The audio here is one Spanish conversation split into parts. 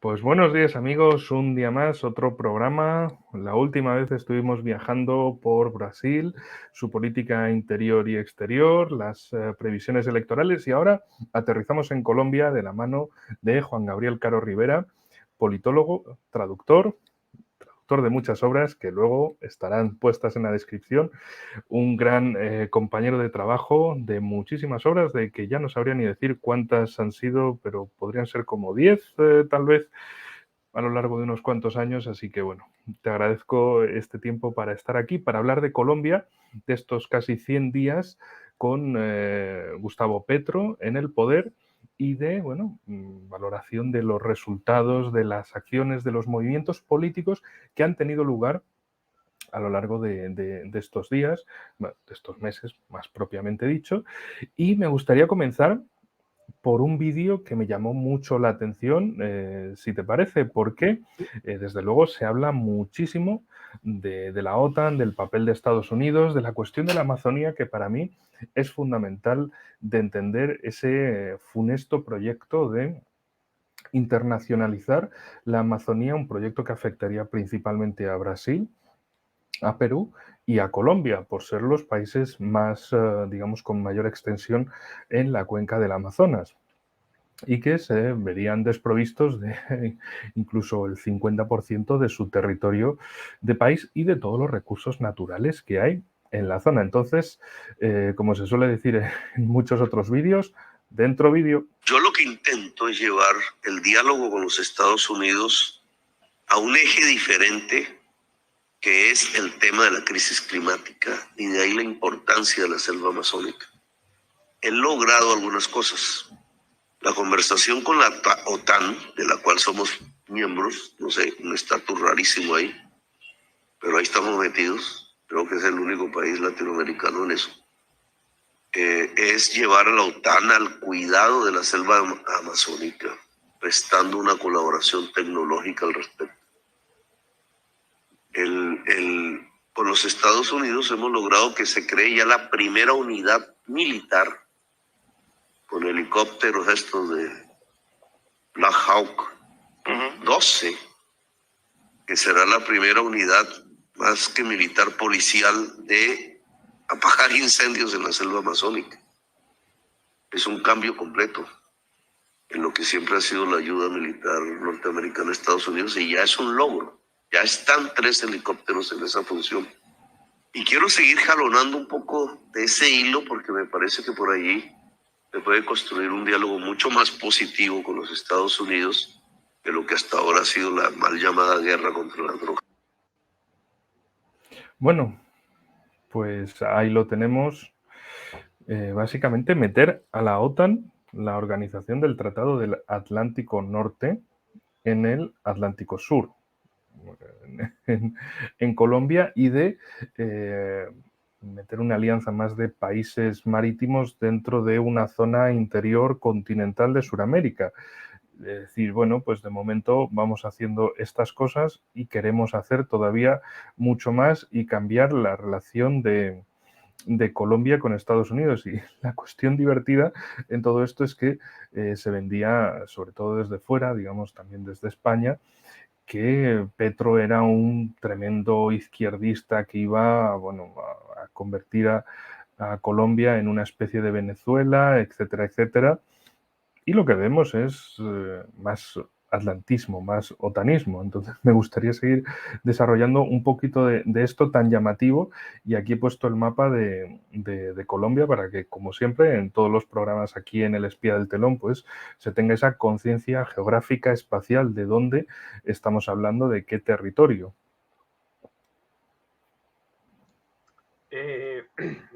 Pues buenos días amigos, un día más, otro programa. La última vez estuvimos viajando por Brasil, su política interior y exterior, las previsiones electorales y ahora aterrizamos en Colombia de la mano de Juan Gabriel Caro Rivera, politólogo, traductor de muchas obras que luego estarán puestas en la descripción, un gran compañero de trabajo de muchísimas obras, de que ya no sabría ni decir cuántas han sido, pero podrían ser como 10 tal vez, a lo largo de unos cuantos años, así que bueno, te agradezco este tiempo para estar aquí, para hablar de Colombia, de estos casi 100 días con Gustavo Petro en el poder y de, bueno, valoración de los resultados, de las acciones, de los movimientos políticos que han tenido lugar a lo largo de estos días, de estos meses, más propiamente dicho, y me gustaría comenzar por un vídeo que me llamó mucho la atención, si te parece, porque desde luego se habla muchísimo de la OTAN, del papel de Estados Unidos, de la cuestión de la Amazonía, que para mí es fundamental de entender ese funesto proyecto de internacionalizar la Amazonía, un proyecto que afectaría principalmente a Brasil, a Perú y a Colombia, por ser los países más, digamos, con mayor extensión en la cuenca del Amazonas y que se verían desprovistos de incluso el 50% de su territorio de país y de todos los recursos naturales que hay en la zona. Entonces, como se suele decir en muchos otros vídeos, dentro vídeo. Yo lo que intento es llevar el diálogo con los Estados Unidos a un eje diferente, que es el tema de la crisis climática, y de ahí la importancia de la selva amazónica. He logrado algunas cosas. La conversación con la OTAN, de la cual somos miembros, no sé, un estatus rarísimo ahí, pero ahí estamos metidos. Creo que es el único país latinoamericano en eso. Es llevar a la OTAN al cuidado de la selva amazónica, prestando una colaboración tecnológica al respecto. Con los Estados Unidos hemos logrado que se cree ya la primera unidad militar con helicópteros estos de Black Hawk 12, que será la primera unidad más que militar policial de apagar incendios en la selva amazónica. Es un cambio completo en lo que siempre ha sido la ayuda militar norteamericana a Estados Unidos, y ya es un logro. Ya están 3 helicópteros en esa función. Y quiero seguir jalonando un poco de ese hilo, porque me parece que por allí se puede construir un diálogo mucho más positivo con los Estados Unidos que lo que hasta ahora ha sido la mal llamada guerra contra la droga. Bueno, pues ahí lo tenemos. Básicamente meter a la OTAN, la Organización del Tratado del Atlántico Norte, en el Atlántico Sur, en Colombia, y de meter una alianza más de países marítimos dentro de una zona interior continental de Sudamérica. Es decir, bueno, pues de momento vamos haciendo estas cosas y queremos hacer todavía mucho más y cambiar la relación de Colombia con Estados Unidos. Y la cuestión divertida en todo esto es que se vendía, sobre todo desde fuera, digamos también desde España, que Petro era un tremendo izquierdista que iba, bueno, a convertir a Colombia en una especie de Venezuela, etcétera, etcétera. Y lo que vemos es más atlantismo, más otanismo. Entonces me gustaría seguir desarrollando un poquito de esto tan llamativo, y aquí he puesto el mapa de Colombia para que, como siempre, en todos los programas aquí en El Espía del Telón, pues se tenga esa conciencia geográfica, espacial, de dónde estamos hablando, de qué territorio.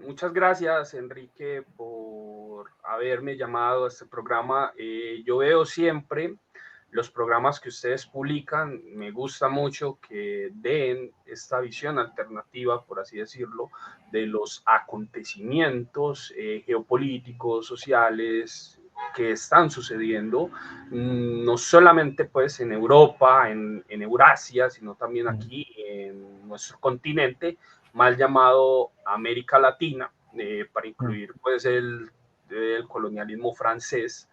Muchas gracias, Enrique, por haberme llamado a este programa. Yo veo siempre los programas que ustedes publican. Me gusta mucho que den esta visión alternativa, por así decirlo, de los acontecimientos geopolíticos, sociales que están sucediendo, no solamente pues en Europa, en Eurasia, sino también aquí en nuestro continente, mal llamado América Latina, para incluir pues el colonialismo francés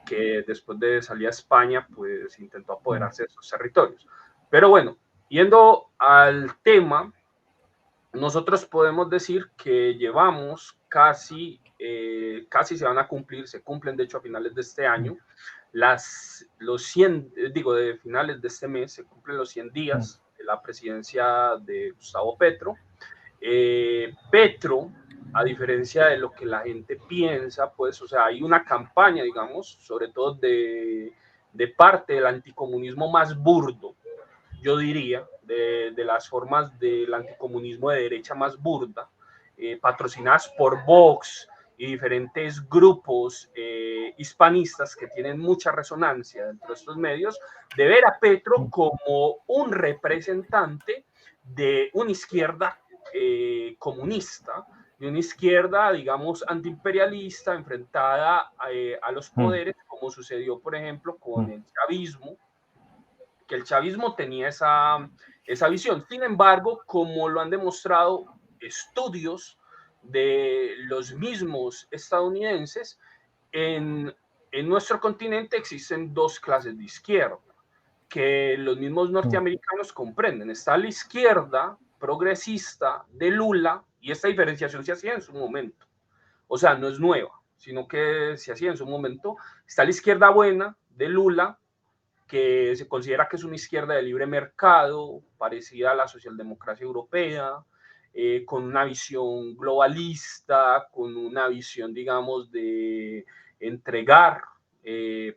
que después de salir a España, pues intentó apoderarse de esos territorios. Pero bueno, yendo al tema, nosotros podemos decir que llevamos casi se van a cumplir, se cumplen de hecho a finales de este año, los 100, de finales de este mes, se cumplen los 100 días de la presidencia de Gustavo Petro. Petro, a diferencia de lo que la gente piensa, pues, o sea, hay una campaña, digamos, sobre todo de parte del anticomunismo más burdo, yo diría, de las formas del anticomunismo de derecha más burda, patrocinadas por Vox y diferentes grupos hispanistas que tienen mucha resonancia dentro de estos medios, de ver a Petro como un representante de una izquierda comunista, de una izquierda, digamos, antiimperialista, enfrentada a los poderes, como sucedió, por ejemplo, con el chavismo, que el chavismo tenía esa visión. Sin embargo, como lo han demostrado estudios de los mismos estadounidenses, en nuestro continente existen dos clases de izquierda que los mismos norteamericanos comprenden. Está la izquierda progresista de Lula, y esta diferenciación se hacía en su momento. O sea, no es nueva, sino que se hacía en su momento. Está la izquierda buena de Lula, que se considera que es una izquierda de libre mercado, parecida a la socialdemocracia europea, con una visión globalista, con una visión, digamos, de entregar,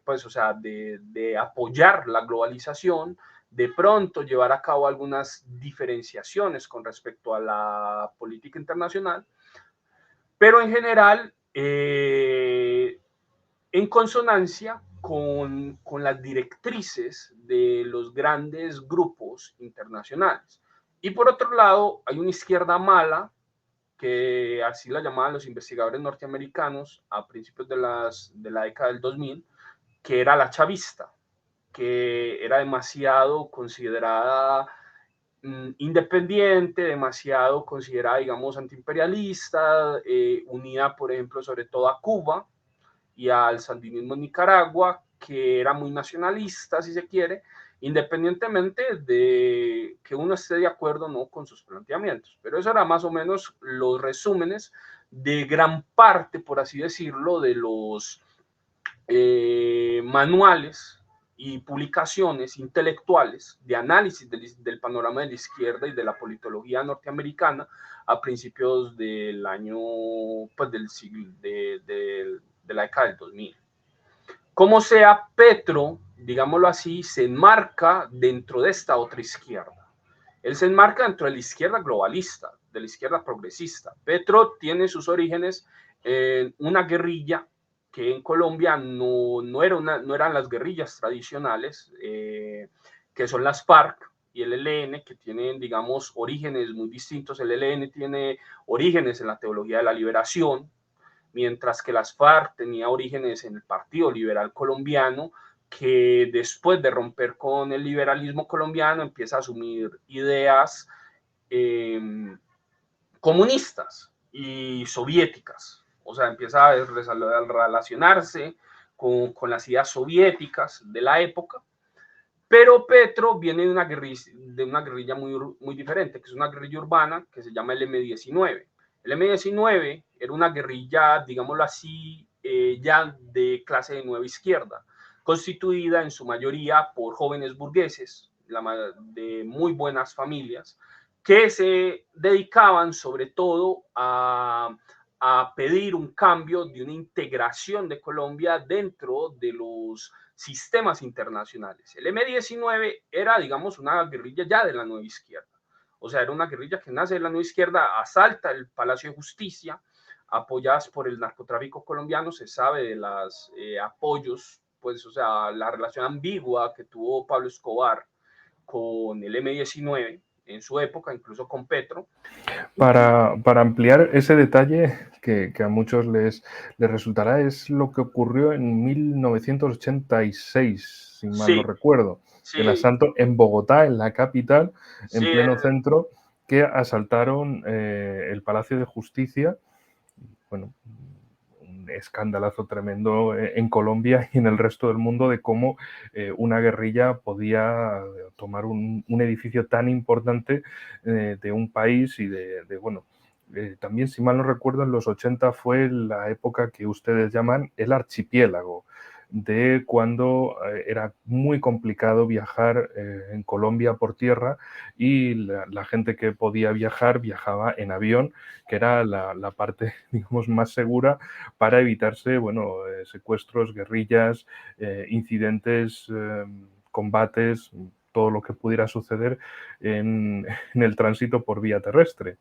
pues, o sea, de apoyar la globalización, de pronto llevar a cabo algunas diferenciaciones con respecto a la política internacional, pero en general, en consonancia con las directrices de los grandes grupos internacionales. Y por otro lado, hay una izquierda mala, que así la llamaban los investigadores norteamericanos a principios de la década del 2000, que era la chavista, que era demasiado considerada independiente, demasiado considerada, digamos, antiimperialista, unida, por ejemplo, sobre todo a Cuba y al sandinismo en Nicaragua, que era muy nacionalista, si se quiere, independientemente de que uno esté de acuerdo o no con sus planteamientos. Pero eso era más o menos los resúmenes de gran parte, por así decirlo, de los manuales y publicaciones intelectuales de análisis del panorama de la izquierda y de la politología norteamericana a principios del año, pues del siglo, de la década del 2000. Como sea, Petro, digámoslo así, se enmarca dentro de esta otra izquierda. Él se enmarca dentro de la izquierda globalista, de la izquierda progresista. Petro tiene sus orígenes en una guerrilla que en Colombia no eran las guerrillas tradicionales, que son las FARC y el ELN, que tienen, digamos, orígenes muy distintos. El ELN tiene orígenes en la teología de la liberación, mientras que las FARC tenía orígenes en el Partido Liberal Colombiano, que después de romper con el liberalismo colombiano empieza a asumir ideas comunistas y soviéticas. O sea, empieza a relacionarse con las ideas soviéticas de la época. Pero Petro viene de una guerrilla muy diferente, que es una guerrilla urbana que se llama el M-19. El M-19 era una guerrilla, digámoslo así, ya de clase de nueva izquierda, constituida en su mayoría por jóvenes burgueses de muy buenas familias, que se dedicaban sobre todo a pedir un cambio de una integración de Colombia dentro de los sistemas internacionales. El M-19 era, digamos, una guerrilla ya de la nueva izquierda. O sea, era una guerrilla que nace de la nueva izquierda, asalta el Palacio de Justicia, apoyadas por el narcotráfico colombiano. Se sabe de los apoyos, pues, o sea, la relación ambigua que tuvo Pablo Escobar con el M-19 en su época, incluso con Petro. Para ampliar ese detalle que a muchos les resultará, es lo que ocurrió en 1986, si mal no recuerdo. Sí. El asalto en Bogotá, en la capital, en pleno centro, que asaltaron el Palacio de Justicia. Bueno, un un escandalazo tremendo en Colombia y en el resto del mundo de cómo una guerrilla podía tomar un edificio tan importante de un país y bueno, también, si mal no recuerdo, en los 80 fue la época que ustedes llaman el archipiélago, de cuando era muy complicado viajar en Colombia por tierra y la gente que podía viajar viajaba en avión, que era la parte, digamos, más segura para evitarse, bueno, secuestros, guerrillas, incidentes, combates, todo lo que pudiera suceder en el tránsito por vía terrestre.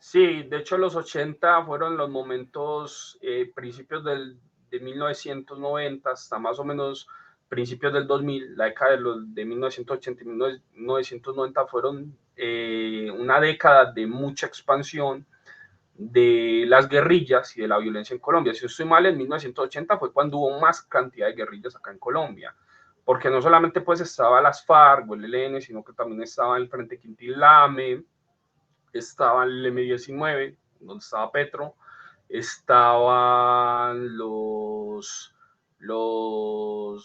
Sí, de hecho los 80 fueron los momentos, principios de 1990 hasta más o menos principios del 2000, la década de 1980 y 1990 fueron una década de mucha expansión de las guerrillas y de la violencia en Colombia. Si yo estoy mal, en 1980 fue cuando hubo más cantidad de guerrillas acá en Colombia, porque no solamente pues estaba las FARC o el ELN, sino que también estaba el Frente Quintilame, estaba el M-19, donde estaba Petro, estaban los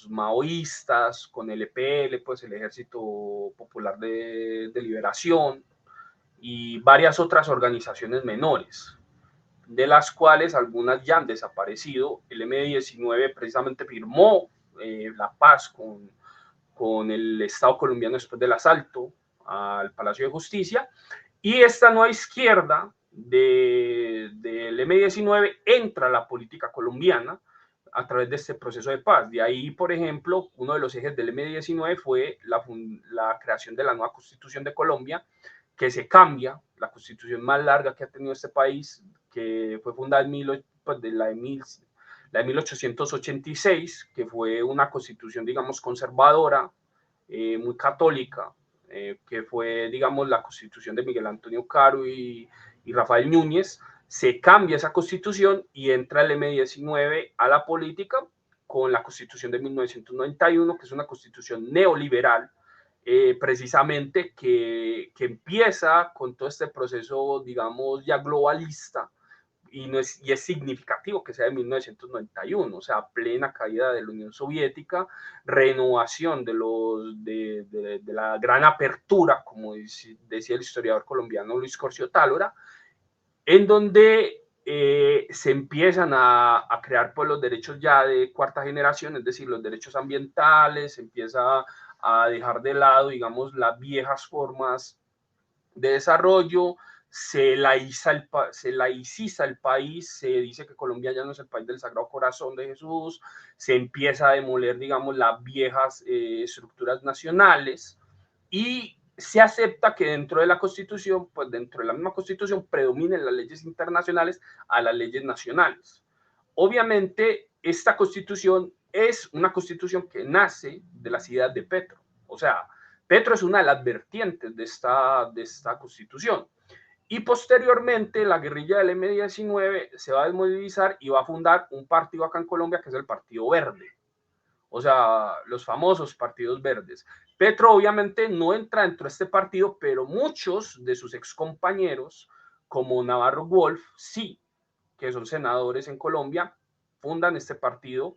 maoístas con el EPL, pues el Ejército Popular de Liberación, y varias otras organizaciones menores, de las cuales algunas ya han desaparecido. El M-19 precisamente firmó la paz con el Estado colombiano después del asalto al Palacio de Justicia, y esta nueva izquierda del M-19 entra a la política colombiana a través de este proceso de paz. De ahí, por ejemplo, uno de los ejes del M-19 fue la creación de la nueva Constitución de Colombia, que se cambia, la constitución más larga que ha tenido este país, que fue fundada la de 1886, que fue una constitución, digamos, conservadora, muy católica, que fue, digamos, la constitución de Miguel Antonio Caro y Rafael Núñez. Se cambia esa constitución y entra el M-19 a la política con la constitución de 1991, que es una constitución neoliberal, precisamente que empieza con todo este proceso, digamos, ya globalista, y es significativo que sea de 1991, o sea, plena caída de la Unión Soviética, renovación de la gran apertura, como decía el historiador colombiano Luis Corcio Tálora, en donde se empiezan a crear pues, los derechos ya de cuarta generación, es decir, los derechos ambientales, se empieza a dejar de lado, digamos, las viejas formas de desarrollo, se laiciza el país, se dice que Colombia ya no es el país del Sagrado Corazón de Jesús, se empieza a demoler, digamos, las viejas estructuras nacionales, y se acepta que dentro de la Constitución, pues dentro de la misma Constitución, predominen las leyes internacionales a las leyes nacionales. Obviamente, esta Constitución es una Constitución que nace de las ideas de Petro, o sea, Petro es una de las vertientes de esta Constitución. Y posteriormente la guerrilla del M-19 se va a desmovilizar y va a fundar un partido acá en Colombia que es el Partido Verde, o sea, los famosos partidos verdes. Petro obviamente no entra dentro de este partido, pero muchos de sus excompañeros, como Navarro Wolf, sí, que son senadores en Colombia, fundan este partido.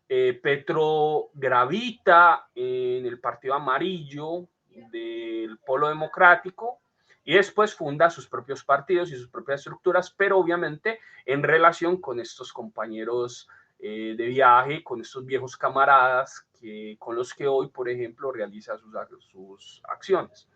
Petro gravita en el Partido Amarillo del Polo Democrático y después funda sus propios partidos y sus propias estructuras, pero obviamente en relación con estos compañeros de viaje, con estos viejos camaradas con los que hoy, por ejemplo, realiza sus acciones.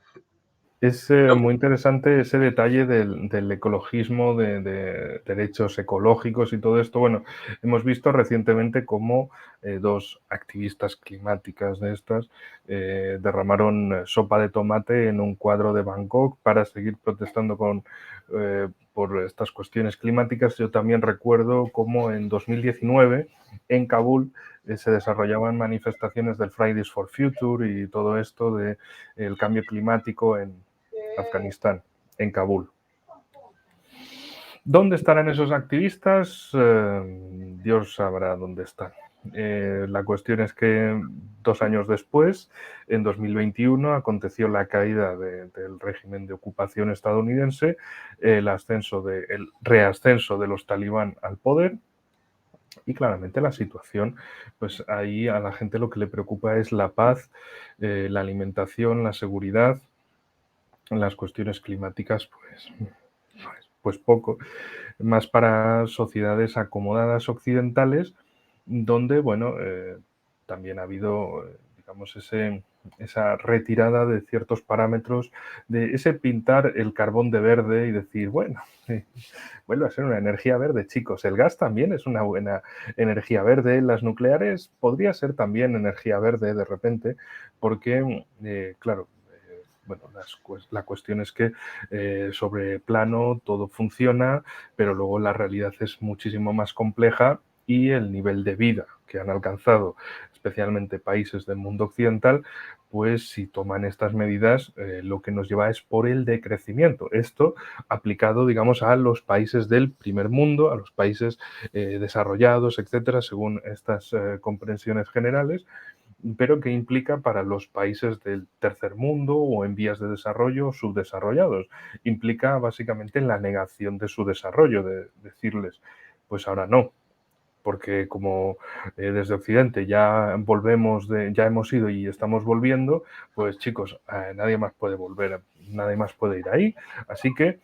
Es muy interesante ese detalle del ecologismo, de derechos ecológicos y todo esto. Bueno, hemos visto recientemente cómo dos activistas climáticas de estas derramaron sopa de tomate en un cuadro de Bangkok para seguir protestando por estas cuestiones climáticas. Yo también recuerdo cómo en 2019 en Kabul se desarrollaban manifestaciones del Fridays for Future y todo esto del cambio climático en Afganistán, en Kabul. ¿Dónde estarán esos activistas? Dios sabrá dónde están. La cuestión es que 2 años después, en 2021, aconteció la caída del régimen de ocupación estadounidense, el reascenso de los talibán al poder. Y claramente la situación, pues ahí a la gente lo que le preocupa es la paz, la alimentación, la seguridad, las cuestiones climáticas, pues poco. Más para sociedades acomodadas occidentales, donde, bueno, también ha habido, digamos, esa retirada de ciertos parámetros, de ese pintar el carbón de verde y decir, bueno, vuelve a ser una energía verde, chicos. El gas también es una buena energía verde. Las nucleares podría ser también energía verde de repente, porque, claro, bueno, la cuestión es que sobre plano todo funciona, pero luego la realidad es muchísimo más compleja y el nivel de vida que han alcanzado, especialmente países del mundo occidental, pues si toman estas medidas, lo que nos lleva es por el decrecimiento. Esto aplicado, digamos, a los países del primer mundo, a los países desarrollados, etcétera, según estas comprensiones generales, pero que implica para los países del tercer mundo o en vías de desarrollo o subdesarrollados. Implica básicamente la negación de su desarrollo, de decirles, pues ahora no, porque como desde Occidente ya ya hemos ido y estamos volviendo, pues chicos, nadie más puede volver, nadie más puede ir ahí, así que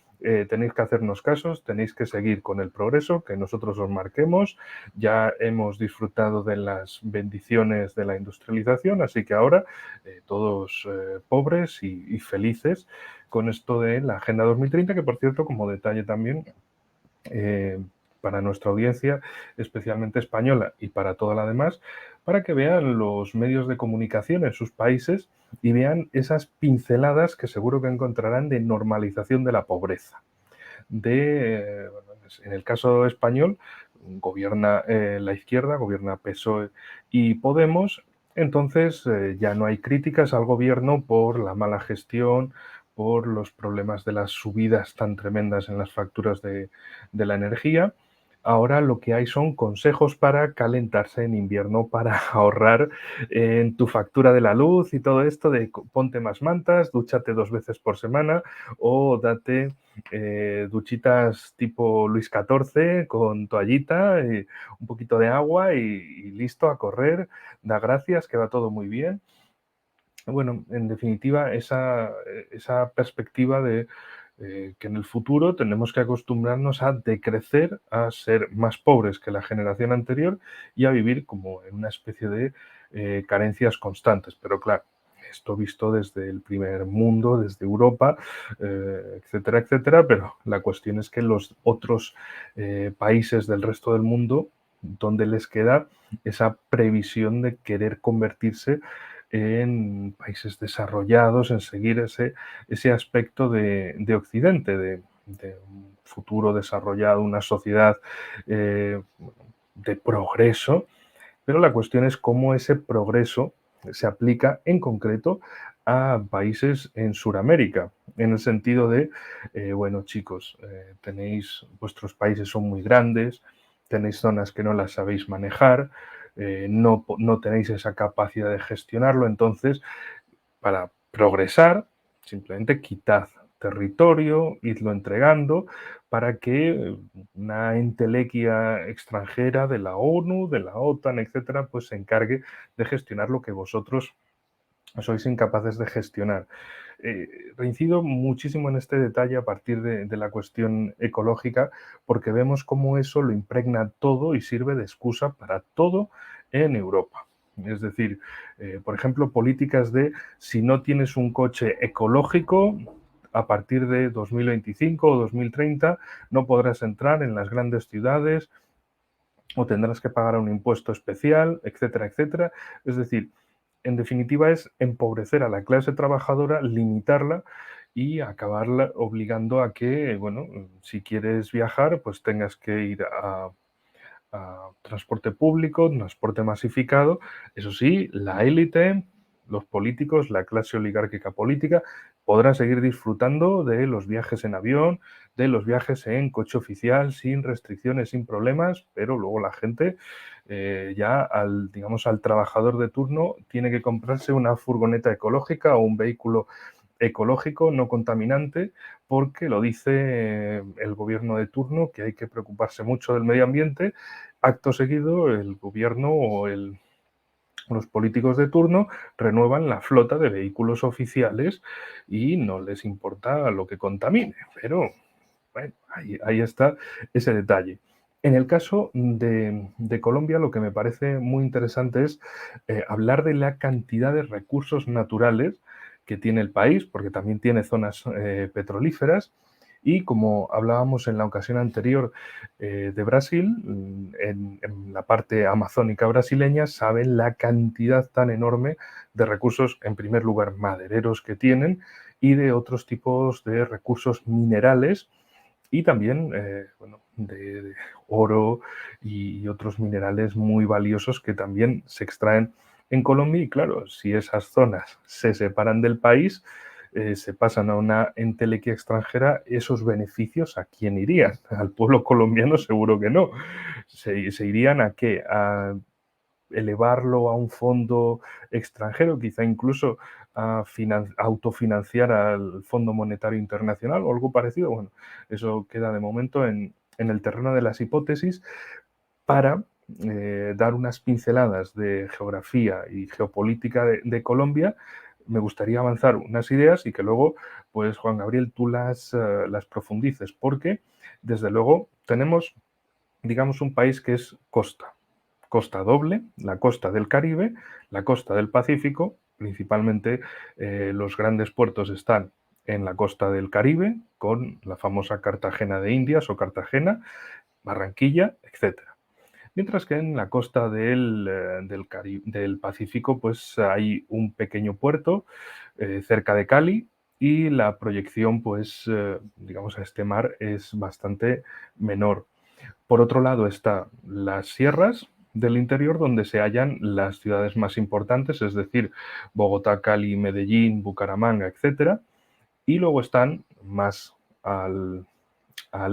tenéis que hacernos casos, tenéis que seguir con el progreso que nosotros os marquemos, ya hemos disfrutado de las bendiciones de la industrialización, así que ahora todos pobres y felices con esto de la Agenda 2030, que por cierto, como detalle también, para nuestra audiencia, especialmente española y para toda la demás, para que vean los medios de comunicación en sus países y vean esas pinceladas que seguro que encontrarán de normalización de la pobreza. En el caso español, gobierna la izquierda, gobierna PSOE y Podemos, entonces ya no hay críticas al gobierno por la mala gestión, por los problemas de las subidas tan tremendas en las facturas de la energía. Ahora lo que hay son consejos para calentarse en invierno, para ahorrar en tu factura de la luz y todo esto de ponte más mantas, dúchate 2 veces por semana o date duchitas tipo Luis XIV con toallita, y un poquito de agua y listo a correr. Da gracias, que va todo muy bien. Bueno, en definitiva, esa perspectiva de que en el futuro tenemos que acostumbrarnos a decrecer, a ser más pobres que la generación anterior y a vivir como en una especie de carencias constantes. Pero claro, esto visto desde el primer mundo, desde Europa, etcétera, etcétera, pero la cuestión es que los otros países del resto del mundo, donde les queda esa previsión de querer convertirse en países desarrollados, en seguir ese aspecto de Occidente, de un futuro desarrollado, una sociedad de progreso, pero la cuestión es cómo ese progreso se aplica en concreto a países en Sudamérica, en el sentido de, bueno chicos, vuestros países son muy grandes, tenéis zonas que no las sabéis manejar, no tenéis esa capacidad de gestionarlo, entonces para progresar, simplemente quitad territorio, idlo entregando para que una entelequia extranjera de la ONU, de la OTAN, etcétera, pues se encargue de gestionar lo que vosotros sois incapaces de gestionar. Reincido muchísimo en este detalle a partir de la cuestión ecológica, porque vemos cómo eso lo impregna todo y sirve de excusa para todo en Europa. Es decir, por ejemplo, políticas de si no tienes un coche ecológico, a partir de 2025 o 2030 no podrás entrar en las grandes ciudades o tendrás que pagar un impuesto especial, etcétera, etcétera. Es decir, en definitiva es empobrecer a la clase trabajadora, limitarla y acabarla obligando a que, bueno, si quieres viajar, pues tengas que ir a transporte público, transporte masificado. Eso sí, la élite, los políticos, la clase oligárquica política, podrán seguir disfrutando de los viajes en avión, de los viajes en coche oficial, sin restricciones, sin problemas, pero luego la gente ya digamos, al trabajador de turno tiene que comprarse una furgoneta ecológica o un vehículo ecológico, no contaminante, porque lo dice el gobierno de turno, que hay que preocuparse mucho del medio ambiente. Acto seguido, el gobierno o los políticos de turno renuevan la flota de vehículos oficiales y no les importa lo que contamine. Pero bueno, ahí está ese detalle. En el caso de Colombia, lo que me parece muy interesante es hablar de la cantidad de recursos naturales que tiene el país, porque también tiene zonas petrolíferas. Y como hablábamos en la ocasión anterior de Brasil, en la parte amazónica brasileña, saben la cantidad tan enorme de recursos, en primer lugar, madereros que tienen y de otros tipos de recursos minerales y también bueno, de oro y otros minerales muy valiosos que también se extraen en Colombia. Y claro, si esas zonas se separan del país, se pasan a una entelequia extranjera, esos beneficios ¿a quién irían? Al pueblo colombiano seguro que no. ¿Se irían a qué? A elevarlo a un fondo extranjero, quizá incluso a autofinanciar al Fondo Monetario Internacional o algo parecido. Bueno, eso queda de momento en el terreno de las hipótesis para dar unas pinceladas de geografía y geopolítica de Colombia. Me gustaría avanzar unas ideas y que luego, pues Juan Gabriel, tú las profundices, porque desde luego tenemos, digamos, un país que es costa doble, la costa del Caribe, la costa del Pacífico, principalmente los grandes puertos están en la costa del Caribe, con la famosa Cartagena de Indias o Cartagena, Barranquilla, etcétera. Mientras que en la costa del Pacífico, pues hay un pequeño puerto cerca de Cali y la proyección, pues, digamos, a este mar es bastante menor. Por otro lado está las sierras del interior donde se hallan las ciudades más importantes, es decir, Bogotá, Cali, Medellín, Bucaramanga, etcétera. Y luego están más al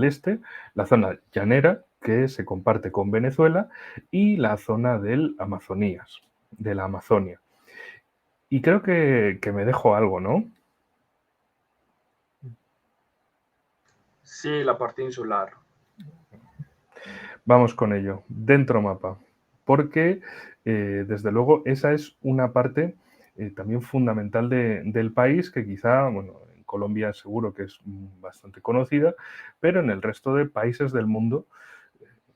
este la zona llanera que se comparte con Venezuela y la zona del Amazonías, de la Amazonia. Y creo que me dejo algo, ¿no? Sí, la parte insular. Vamos con ello, dentro mapa, porque desde luego esa es una parte también fundamental del país que quizá, bueno, en Colombia seguro que es bastante conocida, pero en el resto de países del mundo,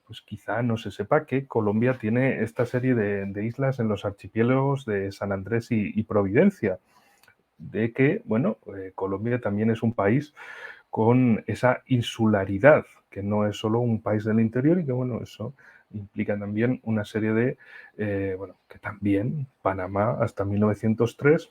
pues quizá no se sepa que Colombia tiene esta serie de islas en los archipiélagos de San Andrés y Providencia, de que, bueno, Colombia también es un país con esa insularidad, que no es solo un país del interior y que, bueno, eso implica también una serie bueno, que también Panamá hasta 1903,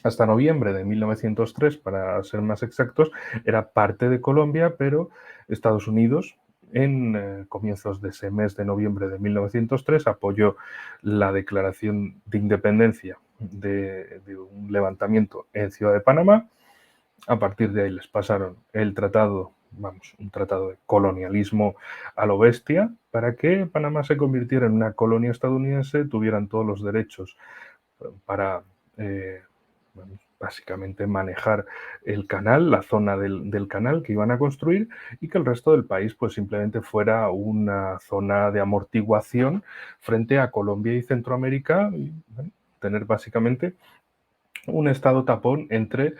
hasta noviembre de 1903, para ser más exactos, era parte de Colombia, pero Estados Unidos en comienzos de ese mes de noviembre de 1903 apoyó la declaración de independencia de un levantamiento en Ciudad de Panamá. A partir de ahí les pasaron el tratado, vamos, un tratado de colonialismo a lo bestia, para que Panamá se convirtiera en una colonia estadounidense, tuvieran todos los derechos para, bueno, básicamente manejar el canal, la zona del canal que iban a construir y que el resto del país pues simplemente fuera una zona de amortiguación frente a Colombia y Centroamérica y bueno, tener básicamente un estado tapón entre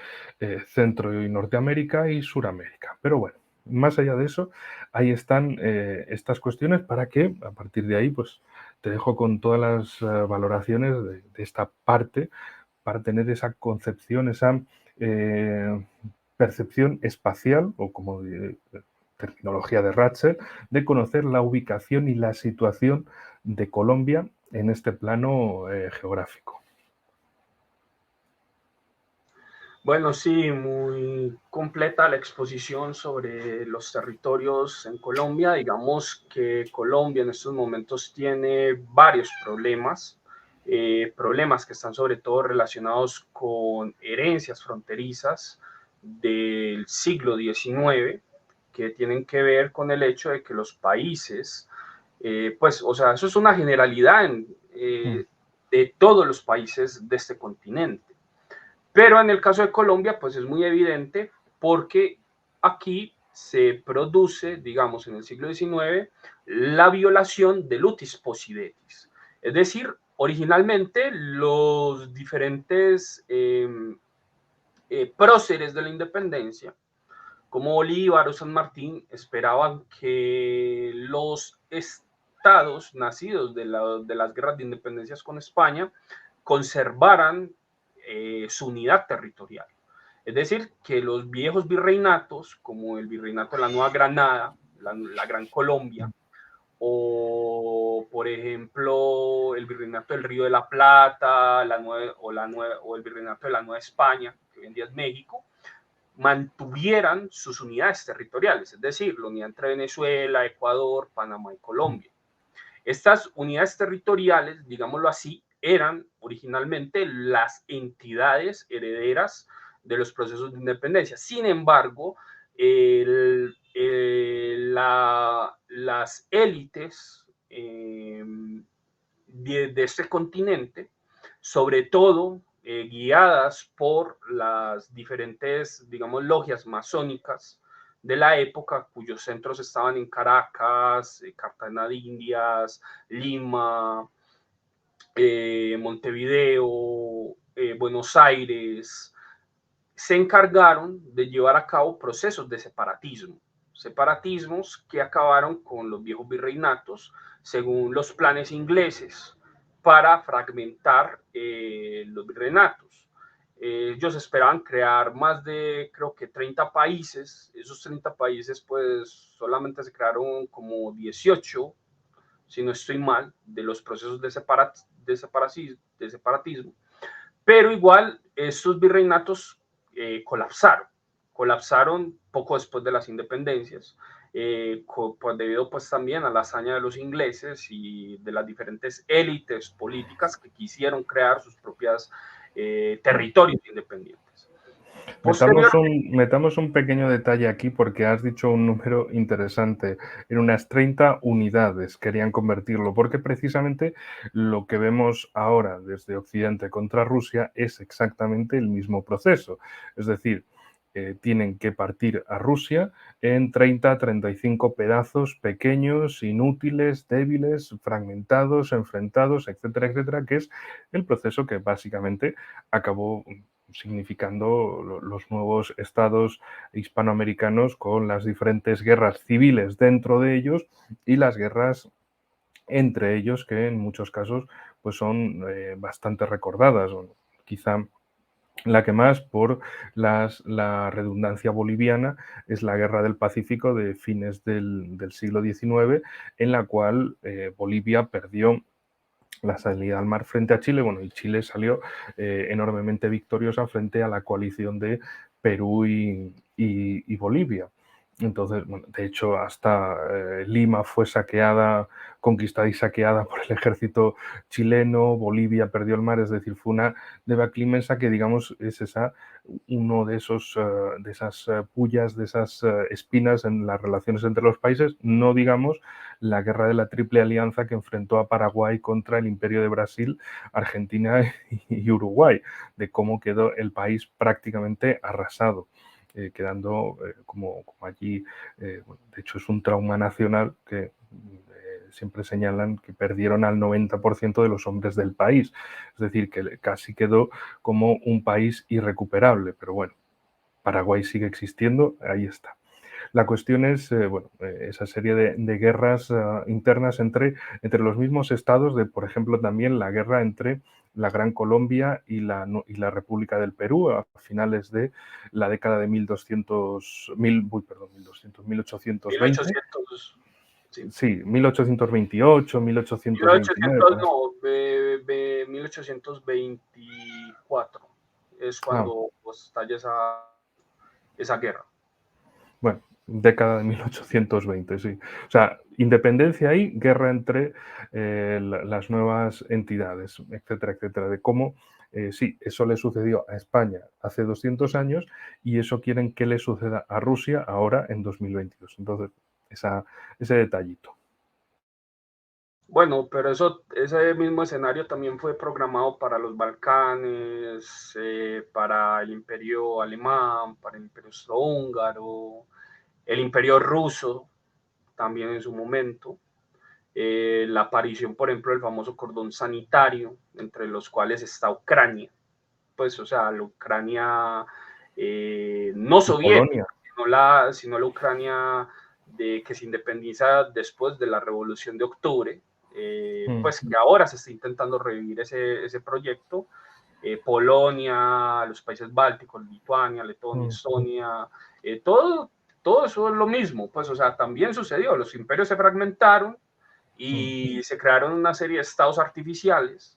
Centro y Norteamérica y Suramérica. Pero bueno, más allá de eso, ahí están estas cuestiones para que a partir de ahí, pues te dejo con todas las valoraciones de esta parte para tener esa concepción, esa percepción espacial o como terminología de Ratzel, de conocer la ubicación y la situación de Colombia en este plano geográfico. Bueno, sí, muy completa la exposición sobre los territorios en Colombia. Digamos que Colombia en estos momentos tiene varios problemas que están sobre todo relacionados con herencias fronterizas del siglo XIX, que tienen que ver con el hecho de que los países, pues, o sea, eso es una generalidad de todos los países de este continente. Pero en el caso de Colombia, pues es muy evidente porque aquí se produce, digamos, en el siglo XIX, la violación del utis possidetis. Es decir, originalmente los diferentes próceres de la independencia, como Bolívar o San Martín, esperaban que los estados nacidos de las guerras de independencia con España conservaran su unidad territorial. Es decir, que los viejos virreinatos, como el virreinato de la Nueva Granada, la Gran Colombia, o por ejemplo el virreinato del Río de la Plata, o el virreinato de la Nueva España, que hoy en día es México, mantuvieran sus unidades territoriales, es decir, la unidad entre Venezuela, Ecuador, Panamá y Colombia. Estas unidades territoriales, digámoslo así, eran originalmente las entidades herederas de los procesos de independencia. Sin embargo, las élites de este continente, sobre todo guiadas por las diferentes, digamos, logias masónicas de la época, cuyos centros estaban en Caracas, Cartagena de Indias, Lima, Montevideo, Buenos Aires, se encargaron de llevar a cabo procesos de separatismos que acabaron con los viejos virreinatos según los planes ingleses para fragmentar los virreinatos. Ellos esperaban crear más de, creo que 30 países. Esos 30 países, pues, solamente se crearon como 18, si no estoy mal, de los procesos de separatismo. Pero igual, estos virreinatos colapsaron poco después de las independencias, pues debido pues también a la hazaña de los ingleses y de las diferentes élites políticas que quisieron crear sus propias territorios independientes. Metamos un pequeño detalle aquí porque has dicho un número interesante. En unas 30 unidades querían convertirlo, porque precisamente lo que vemos ahora desde Occidente contra Rusia es exactamente el mismo proceso. Es decir, tienen que partir a Rusia en 30 a 35 pedazos pequeños, inútiles, débiles, fragmentados, enfrentados, etcétera, etcétera, que es el proceso que básicamente acabó significando los nuevos estados hispanoamericanos con las diferentes guerras civiles dentro de ellos y las guerras entre ellos que en muchos casos pues son bastante recordadas. Quizá la que más, por la redundancia boliviana, es la Guerra del Pacífico de fines del siglo XIX, en la cual Bolivia perdió la salida al mar frente a Chile, bueno, y Chile salió enormemente victoriosa frente a la coalición de Perú y Bolivia. Entonces, bueno, de hecho, hasta Lima fue saqueada, conquistada y saqueada por el ejército chileno, Bolivia perdió el mar, es decir, fue una debacle inmensa que, digamos, es uno de esas pullas, de esas espinas en las relaciones entre los países, no digamos la guerra de la Triple Alianza que enfrentó a Paraguay contra el Imperio de Brasil, Argentina y Uruguay, de cómo quedó el país prácticamente arrasado. Quedando como allí, bueno, de hecho es un trauma nacional que siempre señalan que perdieron al 90% de los hombres del país, es decir, que casi quedó como un país irrecuperable, pero bueno, Paraguay sigue existiendo, ahí está. La cuestión es, bueno, esa serie de guerras internas entre los mismos estados, por ejemplo, también la guerra entre la Gran Colombia y la República del Perú a finales de la década de 1820. 1800, sí, 1828, 1829. 1824 es cuando estalla esa guerra. Bueno, década de 1820, sí. O sea, independencia y guerra entre las nuevas entidades, etcétera, etcétera, de cómo Sí, eso le sucedió a España hace 200 años y eso quieren que le suceda a Rusia ahora en 2022. Entonces, ese detallito. Bueno, pero ese mismo escenario también fue programado para los Balcanes, para el Imperio Alemán, para el Imperio Austrohúngaro, el Imperio Ruso también en su momento. La aparición, por ejemplo, del famoso cordón sanitario, entre los cuales está Ucrania, pues, o sea, la Ucrania no soviética, Polonia. sino la Ucrania que se independiza después de la Revolución de Octubre, pues que ahora se está intentando revivir ese proyecto. Polonia, los países bálticos, Lituania, Letonia, Estonia, todo eso es lo mismo, pues, o sea, también sucedió, los imperios se fragmentaron y se crearon una serie de estados artificiales,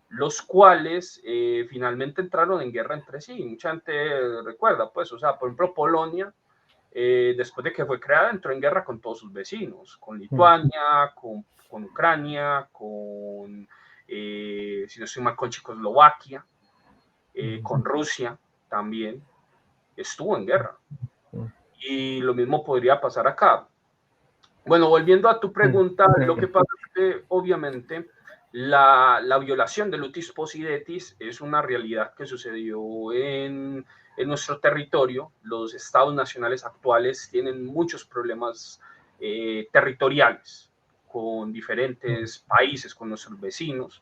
los cuales finalmente entraron en guerra entre sí. Mucha gente recuerda, pues, o sea, por ejemplo, Polonia, después de que fue creada, entró en guerra con todos sus vecinos, con Lituania, con Ucrania, si no estoy mal, con Checoslovaquia, con Rusia también, estuvo en guerra. Y lo mismo podría pasar acá. Bueno, volviendo a tu pregunta, lo que pasa es que obviamente la violación de Lutis Possidetis es una realidad que sucedió en nuestro territorio. Los estados nacionales actuales tienen muchos problemas territoriales con diferentes países, con nuestros vecinos.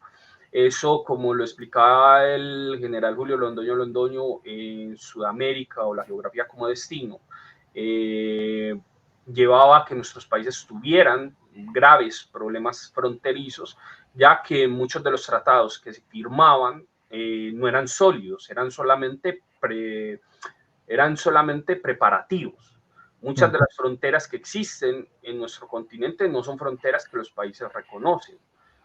Eso, como lo explicaba el general Julio Londoño Londoño en Sudamérica o la geografía como destino, llevaba a que nuestros países tuvieran graves problemas fronterizos, ya que muchos de los tratados que se firmaban no eran sólidos, eran solamente preparativos. Muchas de las fronteras que existen en nuestro continente no son fronteras que los países reconocen.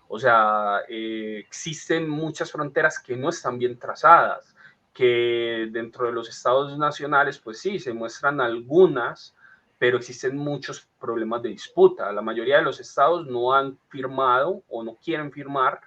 O sea, existen muchas fronteras que no están bien trazadas, que dentro de los estados nacionales, pues sí, se muestran algunas, pero existen muchos problemas de disputa. La mayoría de los estados no han firmado o no quieren firmar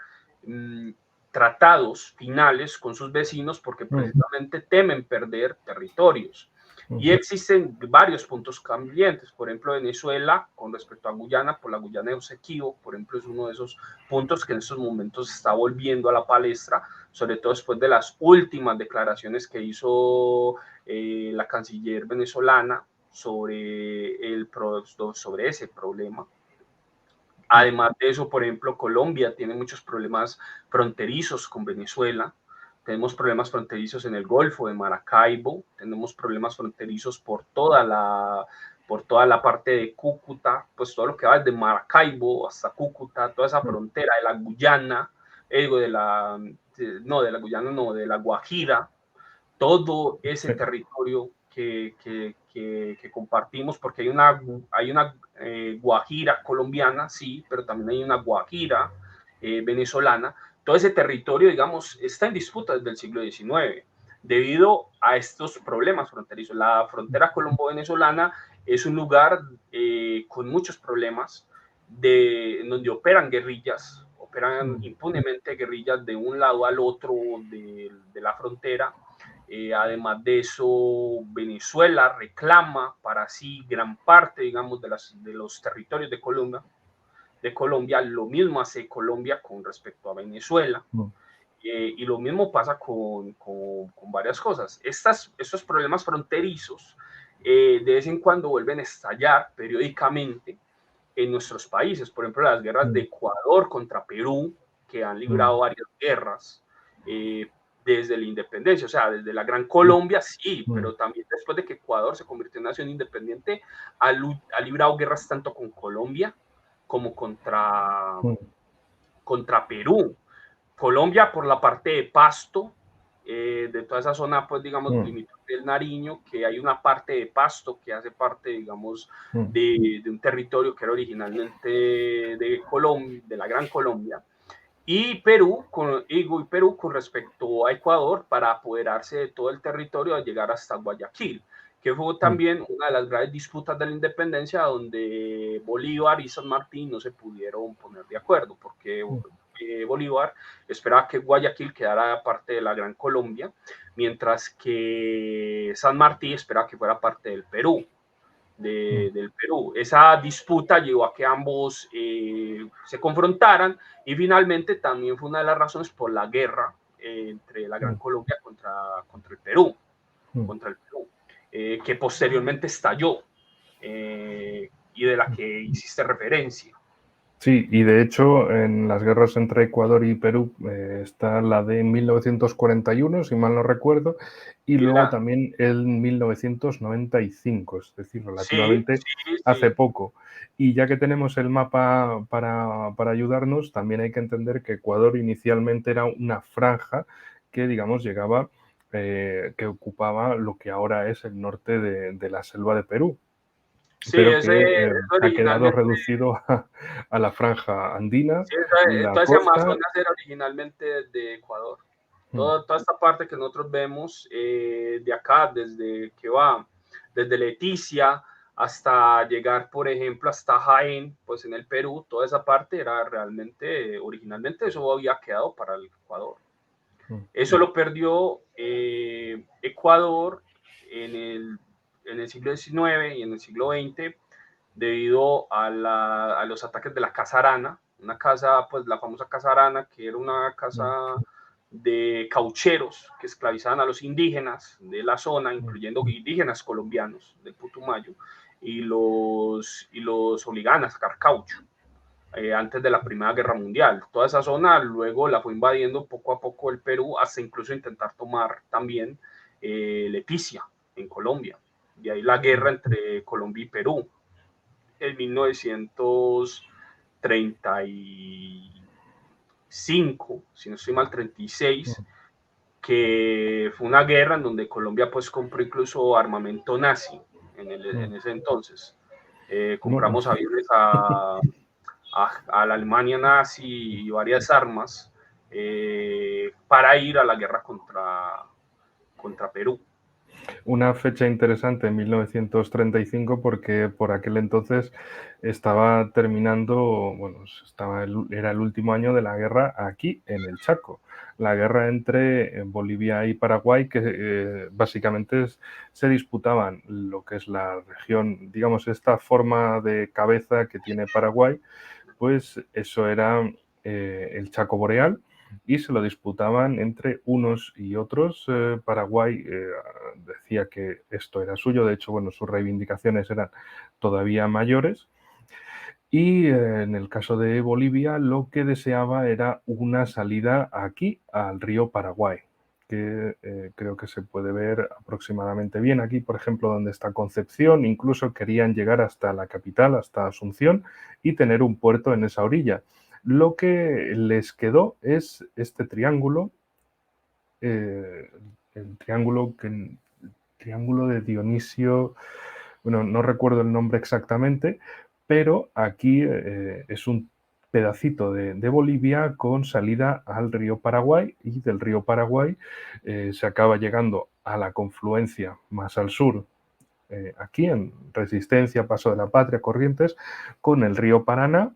tratados finales con sus vecinos porque precisamente temen perder territorios. Y existen varios puntos cambiantes. Por ejemplo, Venezuela, con respecto a Guyana, por la Guyana de Esequibo, por ejemplo, es uno de esos puntos que en estos momentos está volviendo a la palestra, sobre todo después de las últimas declaraciones que hizo la canciller venezolana sobre ese problema. Además de eso, por ejemplo, Colombia tiene muchos problemas fronterizos con Venezuela. Tenemos problemas fronterizos en el Golfo de Maracaibo, tenemos problemas fronterizos por toda la parte de Cúcuta, pues todo lo que va desde Maracaibo hasta Cúcuta, toda esa frontera de la Guyana, de la Guajira, todo ese territorio que compartimos, porque hay una Guajira colombiana, sí, pero también hay una Guajira venezolana. Todo ese territorio, digamos, está en disputa desde el siglo XIX debido a estos problemas fronterizos. La frontera colombo-venezolana es un lugar con muchos problemas en donde operan guerrillas, operan impunemente guerrillas de un lado al otro de la frontera. Además de eso, Venezuela reclama para sí gran parte, digamos, de los territorios de Colombia. Lo mismo hace Colombia con respecto a Venezuela. Y lo mismo pasa con varias cosas. Estos problemas fronterizos de vez en cuando vuelven a estallar periódicamente en nuestros países. Por ejemplo, las guerras de Ecuador contra Perú, que han librado varias guerras desde la independencia, o sea, desde la Gran Colombia, sí, pero también después de que Ecuador se convirtió en nación independiente, ha librado guerras tanto con Colombia como contra Perú. Colombia por la parte de Pasto, de toda esa zona, pues digamos, del Nariño, que hay una parte de Pasto que hace parte, digamos, de un territorio que era originalmente de Colombia, de la Gran Colombia, y Perú con respecto a Ecuador para apoderarse de todo el territorio al llegar hasta Guayaquil, que fue también una de las graves disputas de la independencia donde Bolívar y San Martín no se pudieron poner de acuerdo, porque Bolívar esperaba que Guayaquil quedara parte de la Gran Colombia, mientras que San Martín esperaba que fuera parte del Perú. Del Perú. Esa disputa llevó a que ambos se confrontaran y finalmente también fue una de las razones por la guerra entre la Gran Colombia contra el Perú, que posteriormente estalló y de la que hiciste referencia. Sí, y de hecho en las guerras entre Ecuador y Perú está la de 1941, si mal no recuerdo, y luego también el 1995, es decir, relativamente hace poco. Y ya que tenemos el mapa para ayudarnos, también hay que entender que Ecuador inicialmente era una franja que, digamos, llegaba, que ocupaba lo que ahora es el norte de la selva de Perú. Sí, Pero que ha quedado reducido a la franja andina, sí, la toda esa costa. Amazonas era originalmente de Ecuador. Toda esta parte que nosotros vemos de acá, desde que va, desde Leticia hasta llegar, por ejemplo, hasta Jaén, pues en el Perú, toda esa parte era realmente, originalmente eso había quedado para el Ecuador. Eso lo perdió Ecuador en el siglo XIX y en el siglo XX debido a los ataques de la Casa Arana, una casa, pues la famosa Casa Arana, que era una casa de caucheros que esclavizaban a los indígenas de la zona, incluyendo indígenas colombianos del Putumayo, y los obligaban a sacar caucho. Antes de la Primera Guerra Mundial. Toda esa zona luego la fue invadiendo poco a poco el Perú, hasta incluso intentar tomar también Leticia, en Colombia. De ahí la guerra entre Colombia y Perú. En 1935, si no estoy mal, 36, que fue una guerra en donde Colombia pues compró incluso armamento nazi en ese entonces. Compramos aviones a la Alemania nazi y varias armas para ir a la guerra contra Perú. Una fecha interesante en 1935 porque por aquel entonces estaba terminando, bueno, era el último año de la guerra aquí en el Chaco. La guerra entre Bolivia y Paraguay, que básicamente se disputaban lo que es la región, digamos, esta forma de cabeza que tiene Paraguay, pues eso era el Chaco Boreal y se lo disputaban entre unos y otros. Paraguay decía que esto era suyo, de hecho, bueno, sus reivindicaciones eran todavía mayores. Y en el caso de Bolivia, lo que deseaba era una salida aquí al río Paraguay, que creo que se puede ver aproximadamente bien aquí, por ejemplo, donde está Concepción. Incluso querían llegar hasta la capital, hasta Asunción, y tener un puerto en esa orilla. Lo que les quedó es este triángulo, el triángulo de Dionisio, bueno, no recuerdo el nombre exactamente, pero aquí es un pedacito de Bolivia con salida al río Paraguay, y del río Paraguay se acaba llegando a la confluencia más al sur, aquí en Resistencia, Paso de la Patria, Corrientes, con el río Paraná.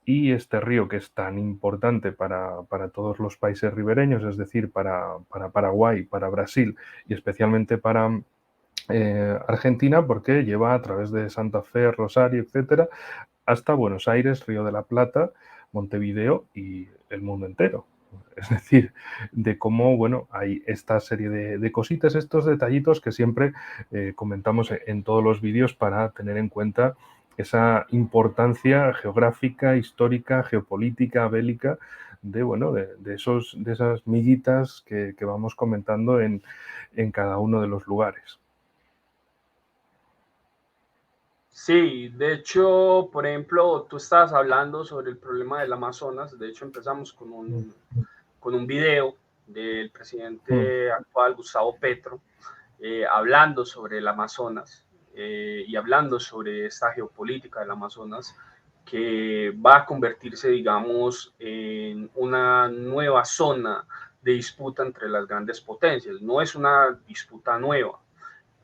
Y este río, que es tan importante para todos los países ribereños, es decir, para Paraguay, para Brasil y especialmente para Argentina, porque lleva a través de Santa Fe, Rosario, etcétera, hasta Buenos Aires, Río de la Plata, Montevideo y el mundo entero. Es decir, de cómo, bueno, hay esta serie de cositas, estos detallitos que siempre comentamos en todos los vídeos para tener en cuenta esa importancia geográfica, histórica, geopolítica, bélica, de esas miguitas que vamos comentando en cada uno de los lugares. Sí, de hecho, por ejemplo, tú estabas hablando sobre el problema del Amazonas. De hecho, empezamos con un video del presidente actual, Gustavo Petro, hablando sobre el Amazonas y hablando sobre esta geopolítica del Amazonas que va a convertirse, digamos, en una nueva zona de disputa entre las grandes potencias. No es una disputa nueva.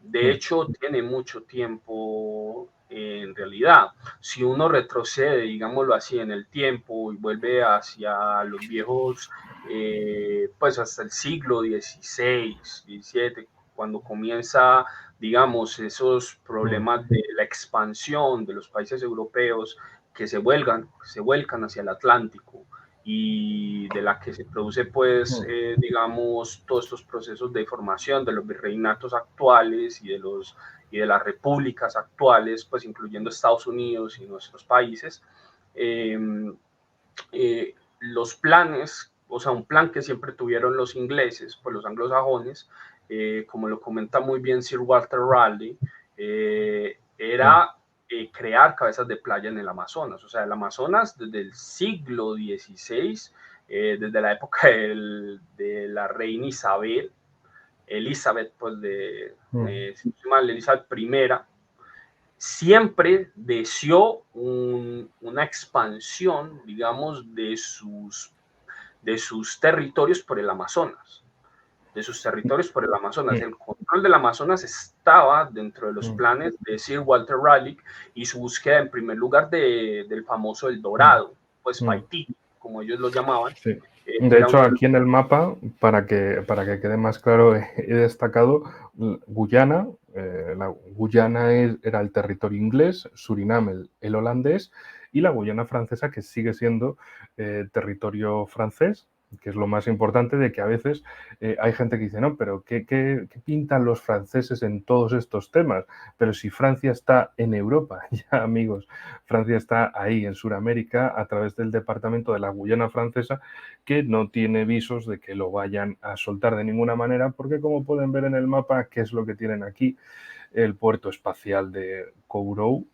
De hecho, tiene mucho tiempo en realidad. Si uno retrocede, digámoslo así, en el tiempo y vuelve hacia los viejos, pues hasta el siglo XVI, XVII, cuando comienza, digamos, esos problemas de la expansión de los países europeos que se vuelcan hacia el Atlántico, y de la que se produce, pues, digamos, todos estos procesos de formación de los virreinatos actuales y de las repúblicas actuales, pues, incluyendo Estados Unidos y nuestros países. Los planes, o sea, un plan que siempre tuvieron los ingleses, pues los anglosajones, como lo comenta muy bien Sir Walter Raleigh, era crear cabezas de playa en el Amazonas. O sea, el Amazonas desde el siglo XVI, desde la época de la reina Elizabeth, pues Elizabeth I, siempre deseó una expansión, digamos, de sus territorios por el Amazonas. El control del Amazonas estaba dentro de los planes de Sir Walter Raleigh, y su búsqueda en primer lugar del famoso El Dorado, pues Paití, como ellos lo llamaban. Sí. De hecho, aquí en el mapa, para que quede más claro, he destacado Guyana. Guyana era el territorio inglés, Surinam el holandés, y la Guyana francesa, que sigue siendo territorio francés, que es lo más importante, de que a veces hay gente que dice, no, pero ¿qué pintan los franceses en todos estos temas? Pero si Francia está en Europa, ya amigos, Francia está ahí en Sudamérica a través del departamento de la Guyana francesa, que no tiene visos de que lo vayan a soltar de ninguna manera, porque como pueden ver en el mapa, ¿qué es lo que tienen aquí? El puerto espacial de Kourou,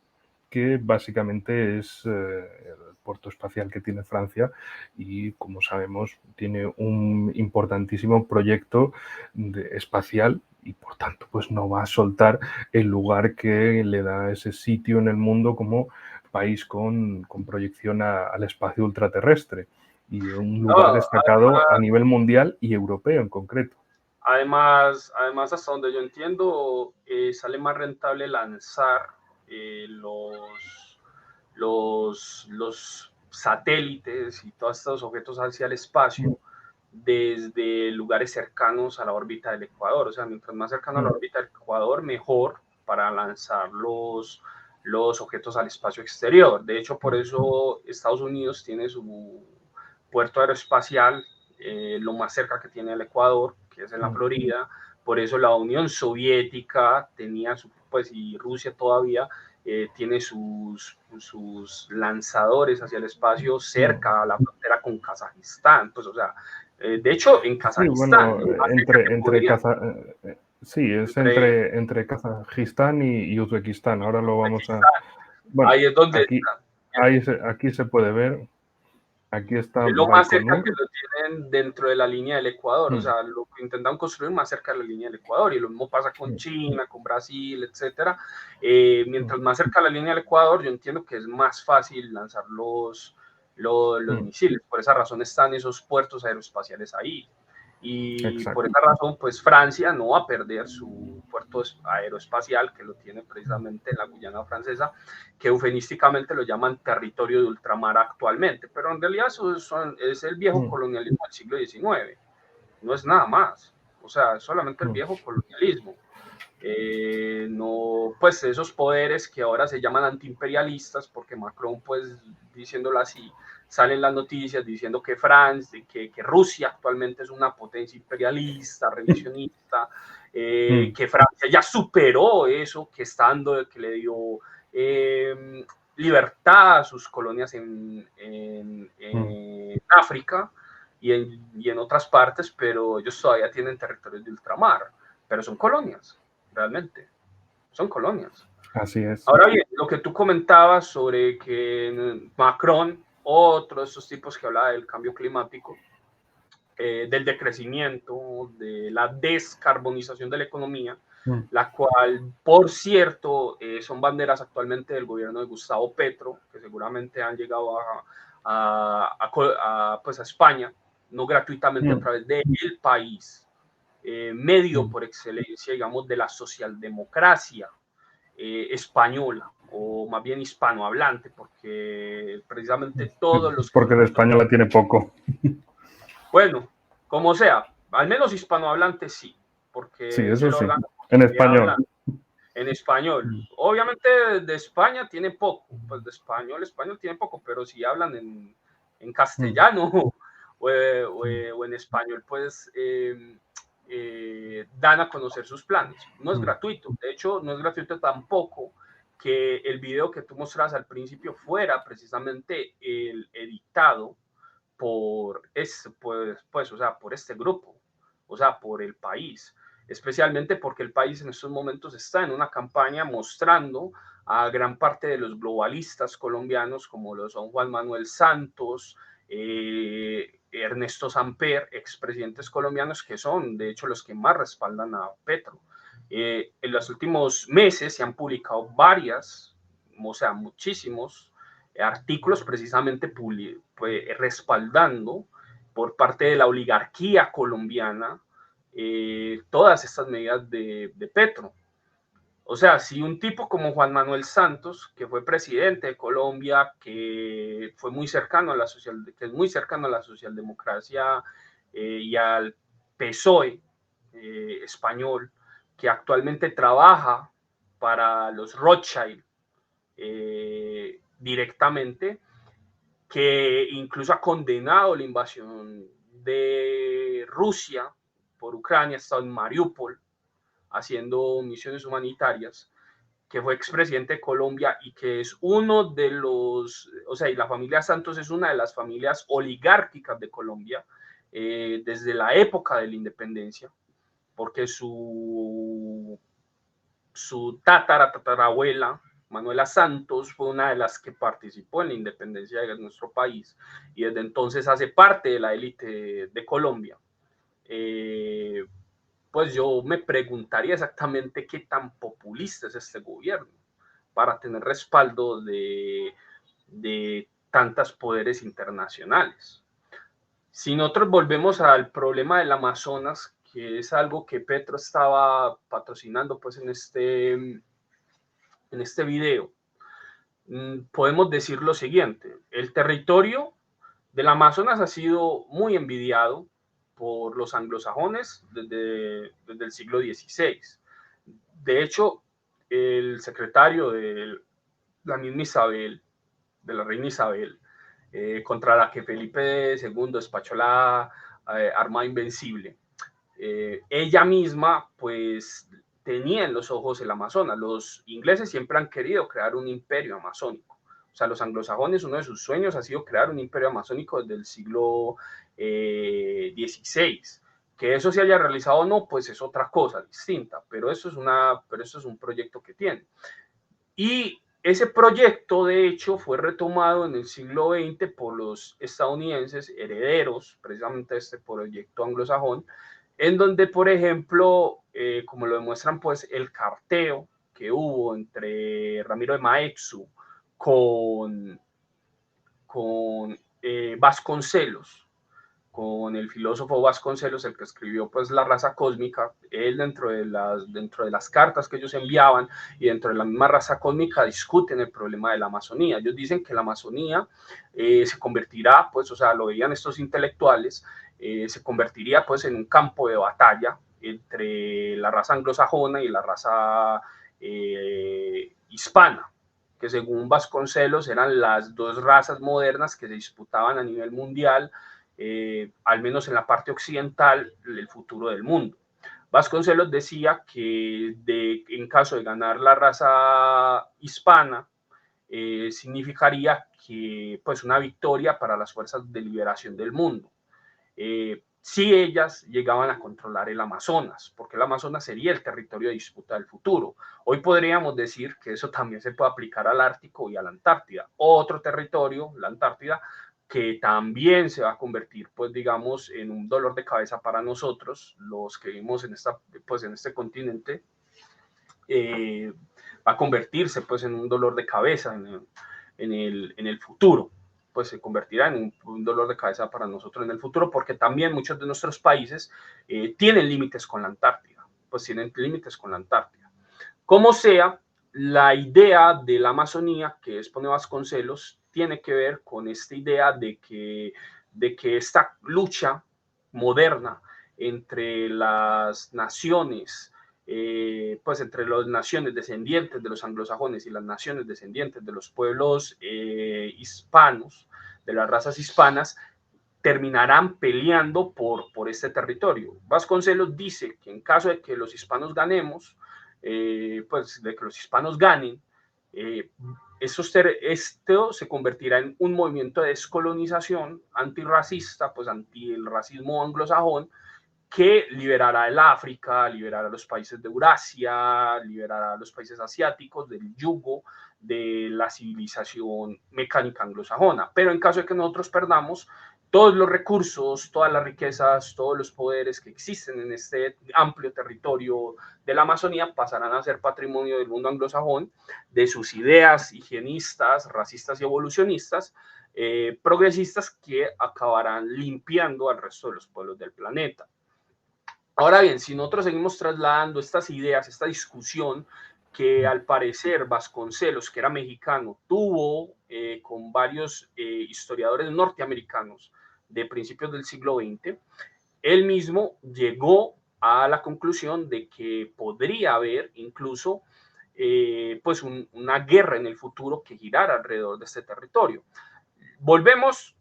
que básicamente es el puerto espacial que tiene Francia, y como sabemos tiene un importantísimo proyecto espacial, y por tanto pues no va a soltar el lugar que le da ese sitio en el mundo como país con proyección al espacio ultraterrestre, y un lugar destacado a nivel mundial y europeo en concreto. Además, hasta donde yo entiendo, sale más rentable lanzar los satélites y todos estos objetos hacia el espacio desde lugares cercanos a la órbita del Ecuador. O sea, mientras más cercano a la órbita del Ecuador, mejor para lanzar los objetos al espacio exterior. De hecho, por eso Estados Unidos tiene su puerto aeroespacial lo más cerca que tiene el Ecuador, que es en la Florida. Por eso la Unión Soviética tenía pues, y Rusia todavía tiene sus lanzadores hacia el espacio cerca a la frontera con Kazajistán. Pues, o sea, de hecho, en Kazajistán. Sí, entre Kazajistán y Uzbekistán. Ahora lo vamos a... Bueno, ahí es donde aquí se puede ver. Aquí está es lo Baikonur, más cerca que lo tienen dentro de la línea del Ecuador. O sea, lo que intentan construir más cerca de la línea del Ecuador, y lo mismo pasa con China, con Brasil, etcétera. Mientras más cerca de la línea del Ecuador, yo entiendo que es más fácil lanzar los misiles. Por esa razón están esos puertos aeroespaciales ahí. Y exacto, por esa razón, pues Francia no va a perder su puerto aeroespacial, que lo tiene precisamente en la Guyana francesa, que eufemísticamente lo llaman territorio de ultramar actualmente, pero en realidad eso es el viejo colonialismo del siglo XIX, no es nada más. O sea, solamente el viejo colonialismo. No, pues esos poderes que ahora se llaman antiimperialistas, porque Macron, pues diciéndolo así, salen las noticias diciendo que Francia, que Rusia actualmente es una potencia imperialista, revisionista, que Francia ya superó eso, que le dio libertad a sus colonias en África y en otras partes, pero ellos todavía tienen territorios de ultramar, pero son colonias, realmente, son colonias. Así es. Ahora bien, lo que tú comentabas sobre que Macron, otro de estos tipos que hablaba del cambio climático, del decrecimiento, de la descarbonización de la economía, la cual, por cierto, son banderas actualmente del gobierno de Gustavo Petro, que seguramente han llegado pues a España, no gratuitamente, a través de El País, medio por excelencia, digamos, de la socialdemocracia española. o más bien hispanohablante, porque precisamente todos los... Porque el español la tiene poco. Bueno, como sea, al menos hispanohablante sí, porque Sí, es eso el sí, órgano en que habla español. en español. Obviamente de España tiene poco, pues de español tiene poco, pero si hablan en castellano o en español, pues dan a conocer sus planes. No es gratuito, de hecho no es gratuito tampoco que el video que tú mostrabas al principio fuera precisamente el editado por o sea, por este grupo, o sea, por el país, especialmente porque el país en estos momentos está en una campaña mostrando a gran parte de los globalistas colombianos, como lo son Juan Manuel Santos, Ernesto Samper, expresidentes colombianos, que son de hecho los que más respaldan a Petro. En los últimos meses se han publicado varias, o sea, muchísimos artículos precisamente pues, respaldando por parte de la oligarquía colombiana todas estas medidas de Petro. O sea, si un tipo como Juan Manuel Santos, que fue presidente de Colombia, que fue muy cercano a la que es muy cercano a la socialdemocracia y al PSOE español, que actualmente trabaja para los Rothschild directamente, que incluso ha condenado la invasión de Rusia por Ucrania, ha estado en Mariupol haciendo misiones humanitarias, que fue expresidente de Colombia y que es uno de los, o sea, y la familia Santos es una de las familias oligárquicas de Colombia desde la época de la independencia, porque su tatarabuela, Manuela Santos, fue una de las que participó en la independencia de nuestro país y desde entonces hace parte de la élite de Colombia. Pues yo me preguntaría exactamente qué tan populista es este gobierno para tener respaldo de tantos poderes internacionales. Si nosotros volvemos al problema del Amazonas, que es algo que Petro estaba patrocinando pues en este video, podemos decir lo siguiente: el territorio del Amazonas ha sido muy envidiado por los anglosajones desde el siglo XVI. De hecho, el secretario de la misma Isabel, de la reina Isabel, contra la que Felipe II despachó la Armada Invencible, ella misma pues tenía en los ojos el Amazonas. Los ingleses siempre han querido crear un imperio amazónico. O sea, los anglosajones, uno de sus sueños ha sido crear un imperio amazónico desde el siglo XVI. Que eso se haya realizado o no, pues es otra cosa distinta, pero eso es un proyecto que tiene. Y ese proyecto, de hecho, fue retomado en el siglo XX por los estadounidenses, herederos precisamente de este proyecto anglosajón, en donde, por ejemplo, como lo demuestran, pues, el carteo que hubo entre Ramiro de Maeztu con Vasconcelos, con el filósofo Vasconcelos, el que escribió pues La raza cósmica. Él dentro de las cartas que ellos enviaban y dentro de la misma raza cósmica discuten el problema de la Amazonía. Ellos dicen que la Amazonía se convertirá, pues, o sea, lo veían estos intelectuales, se convertiría pues en un campo de batalla entre la raza anglosajona y la raza hispana, que según Vasconcelos eran las dos razas modernas que se disputaban a nivel mundial, al menos en la parte occidental, el futuro del mundo. Vasconcelos decía que en caso de ganar la raza hispana, significaría que, pues, una victoria para las fuerzas de liberación del mundo. Si ellas llegaban a controlar el Amazonas, porque el Amazonas sería el territorio de disputa del futuro. Hoy podríamos decir que eso también se puede aplicar al Ártico y a la Antártida, otro territorio, la Antártida, que también se va a convertir, pues, digamos, en un dolor de cabeza para nosotros, los que vivimos en este continente. Va a convertirse, pues, en un dolor de cabeza en el futuro. Pues se convertirá en un dolor de cabeza para nosotros en el futuro, porque también muchos de nuestros países tienen límites con la Antártida, pues tienen límites con la Antártida. Como sea, la idea de la Amazonía que expone Vasconcelos tiene que ver con esta idea de que esta lucha moderna entre las naciones, pues entre las naciones descendientes de los anglosajones y las naciones descendientes de los pueblos hispanos, de las razas hispanas, terminarán peleando por este territorio. Vasconcelos dice que en caso de que los hispanos ganemos, pues de que los hispanos ganen, esto se convertirá en un movimiento de descolonización antirracista, pues anti el racismo anglosajón, que liberará el África, liberará a los países de Eurasia, liberará a los países asiáticos del yugo de la civilización mecánica anglosajona. Pero en caso de que nosotros perdamos, todos los recursos, todas las riquezas, todos los poderes que existen en este amplio territorio de la Amazonía pasarán a ser patrimonio del mundo anglosajón, de sus ideas higienistas, racistas y evolucionistas, progresistas, que acabarán limpiando al resto de los pueblos del planeta. Ahora bien, si nosotros seguimos trasladando estas ideas, esta discusión que al parecer Vasconcelos, que era mexicano, tuvo con varios historiadores norteamericanos de principios del siglo XX, él mismo llegó a la conclusión de que podría haber incluso pues una guerra en el futuro que girara alrededor de este territorio. Volvemos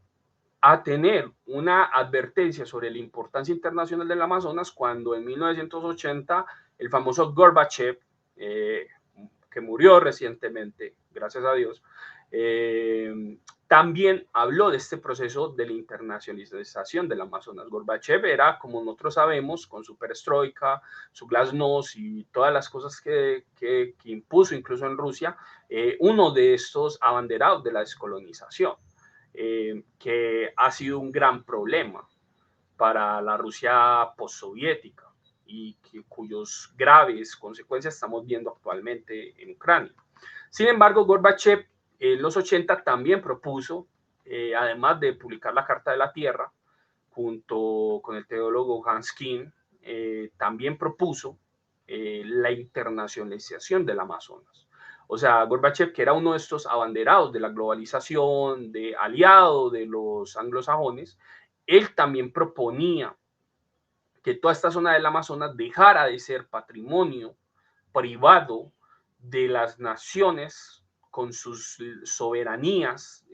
a tener una advertencia sobre la importancia internacional del Amazonas cuando en 1980 el famoso Gorbachev, que murió recientemente, gracias a Dios, también habló de este proceso de la internacionalización del Amazonas. Gorbachev era, como nosotros sabemos, con su perestroika, su glasnost y todas las cosas que impuso incluso en Rusia, uno de estos abanderados de la descolonización. Que ha sido un gran problema para la Rusia postsoviética y cuyos graves consecuencias estamos viendo actualmente en Ucrania. Sin embargo, Gorbachev en los 80 también propuso, además de publicar la Carta de la Tierra, junto con el teólogo Hans Kuhn, también propuso la internacionalización del Amazonas. O sea, Gorbachev, que era uno de estos abanderados de la globalización, de aliado de los anglosajones, él también proponía que toda esta zona del Amazonas dejara de ser patrimonio privado de las naciones con sus soberanías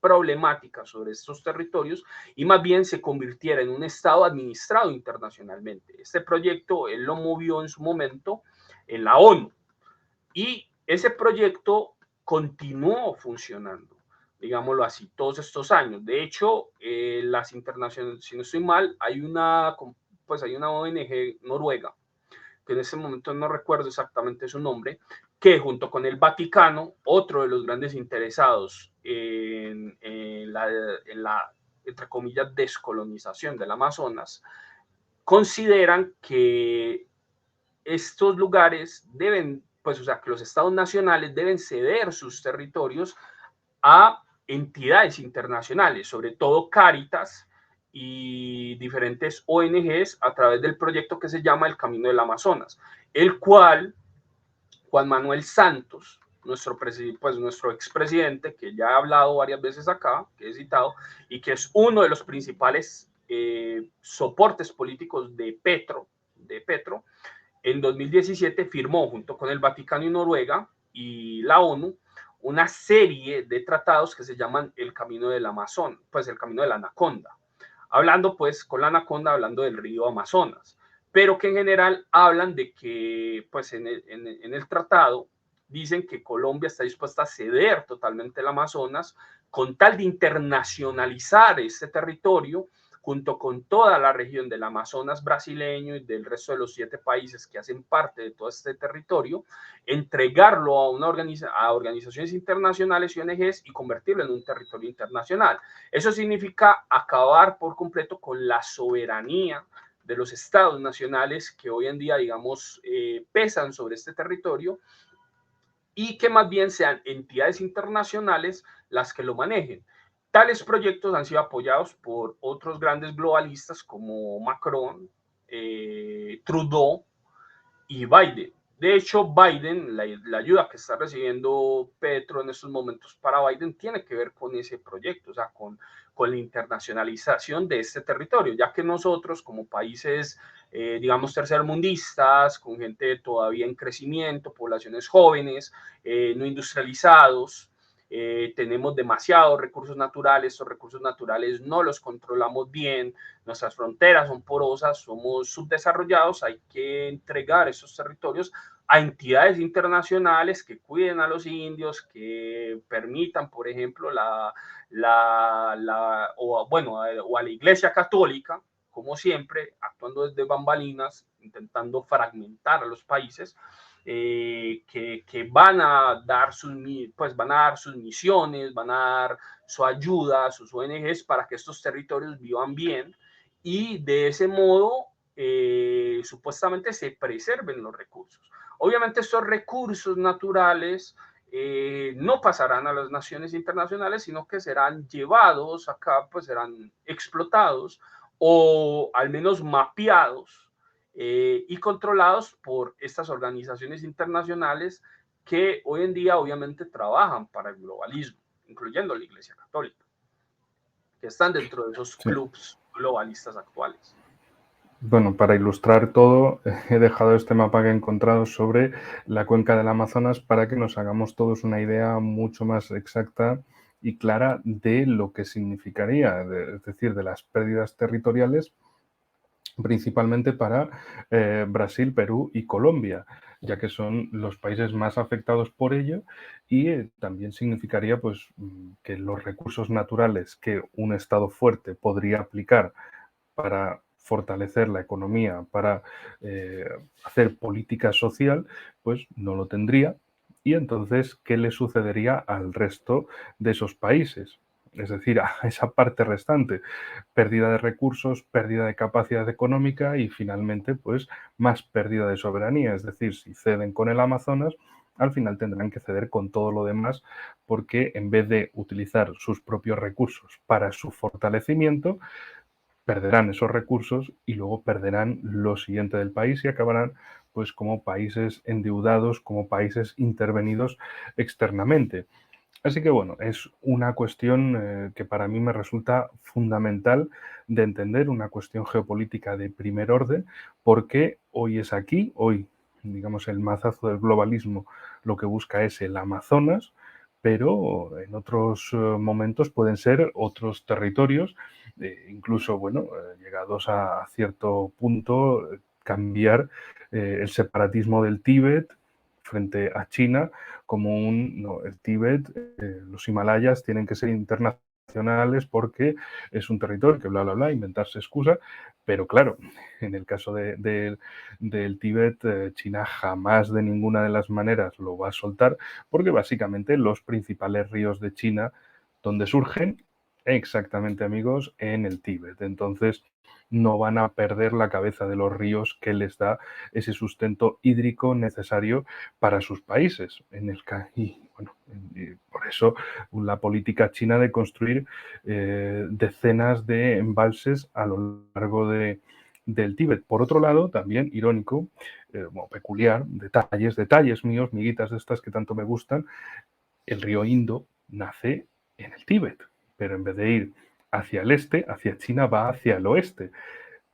problemáticas sobre estos territorios y más bien se convirtiera en un estado administrado internacionalmente. Este proyecto él lo movió en su momento en la ONU y ese proyecto continuó funcionando, digámoslo así, todos estos años. De hecho, las internacionales, si no estoy mal, hay una ONG noruega, que en ese momento no recuerdo exactamente su nombre, que junto con el Vaticano, otro de los grandes interesados en la, entre comillas, descolonización del Amazonas, consideran que estos lugares deben, pues, o sea, que los estados nacionales deben ceder sus territorios a entidades internacionales, sobre todo Cáritas y diferentes ONGs a través del proyecto que se llama El Camino del Amazonas, el cual Juan Manuel Santos, nuestro expresidente, que ya he hablado varias veces acá, que he citado, y que es uno de los principales soportes políticos de Petro, en 2017 firmó junto con el Vaticano y Noruega y la ONU una serie de tratados que se llaman el Camino del Amazon, pues el Camino de la Anaconda, hablando pues con la Anaconda, hablando del río Amazonas, pero que en general hablan de que pues en el tratado dicen que Colombia está dispuesta a ceder totalmente el Amazonas con tal de internacionalizar este territorio junto con toda la región del Amazonas brasileño y del resto de los 7 países que hacen parte de todo este territorio, entregarlo a organizaciones internacionales y ONGs y convertirlo en un territorio internacional. Eso significa acabar por completo con la soberanía de los estados nacionales que hoy en día, digamos, pesan sobre este territorio y que más bien sean entidades internacionales las que lo manejen. Tales proyectos han sido apoyados por otros grandes globalistas como Macron, Trudeau y Biden. De hecho, Biden, la ayuda que está recibiendo Petro en estos momentos para Biden tiene que ver con ese proyecto, o sea, con la internacionalización de este territorio, ya que nosotros como países, digamos, tercermundistas, con gente todavía en crecimiento, poblaciones jóvenes, no industrializados, tenemos demasiados recursos naturales, estos recursos naturales no los controlamos bien, nuestras fronteras son porosas, somos subdesarrollados, hay que entregar esos territorios a entidades internacionales que cuiden a los indios, que permitan, por ejemplo, o a la Iglesia Católica, como siempre, actuando desde bambalinas, intentando fragmentar a los países, que van a dar van a dar sus misiones, van a dar su ayuda a sus ONGs para que estos territorios vivan bien y de ese modo supuestamente se preserven los recursos. Obviamente estos recursos naturales no pasarán a las naciones internacionales, sino que serán llevados acá, pues serán explotados o al menos mapeados y controlados por estas organizaciones internacionales que hoy en día obviamente trabajan para el globalismo, incluyendo la Iglesia Católica, que están dentro de esos Sí. clubs globalistas actuales. Bueno, para ilustrar todo, he dejado este mapa que he encontrado sobre la cuenca del Amazonas para que nos hagamos todos una idea mucho más exacta y clara de lo que significaría, es decir, de las pérdidas territoriales, principalmente para Brasil, Perú y Colombia, ya que son los países más afectados por ello, y también significaría pues, que los recursos naturales que un Estado fuerte podría aplicar para fortalecer la economía, para hacer política social, pues no lo tendría. Y entonces, ¿qué le sucedería al resto de esos países? Es decir, a esa parte restante, pérdida de recursos, pérdida de capacidad económica y finalmente, pues, más pérdida de soberanía. Es decir, si ceden con el Amazonas, al final tendrán que ceder con todo lo demás porque en vez de utilizar sus propios recursos para su fortalecimiento, perderán esos recursos y luego perderán lo siguiente del país y acabarán pues como países endeudados, como países intervenidos externamente. Así que bueno, es una cuestión que para mí me resulta fundamental de entender, una cuestión geopolítica de primer orden, porque hoy es aquí, hoy, digamos, el mazazo del globalismo lo que busca es el Amazonas, pero en otros momentos pueden ser otros territorios, incluso, bueno, llegados a cierto punto, cambiar el separatismo del Tíbet frente a China como no, el Tíbet, los Himalayas tienen que ser internacionales porque es un territorio que bla, bla, bla, inventarse excusa, pero claro, en el caso del Tíbet, China jamás de ninguna de las maneras lo va a soltar porque básicamente los principales ríos de China, donde surgen, exactamente amigos, en el Tíbet. Entonces, no van a perder la cabeza de los ríos que les da ese sustento hídrico necesario para sus países. Y bueno, y por eso la política china de construir decenas de embalses a lo largo del Tíbet. Por otro lado, también irónico, bueno, peculiar, detalles míos, miguitas de estas que tanto me gustan, el río Indo nace en el Tíbet, pero en vez de ir hacia el este, hacia China, va hacia el oeste.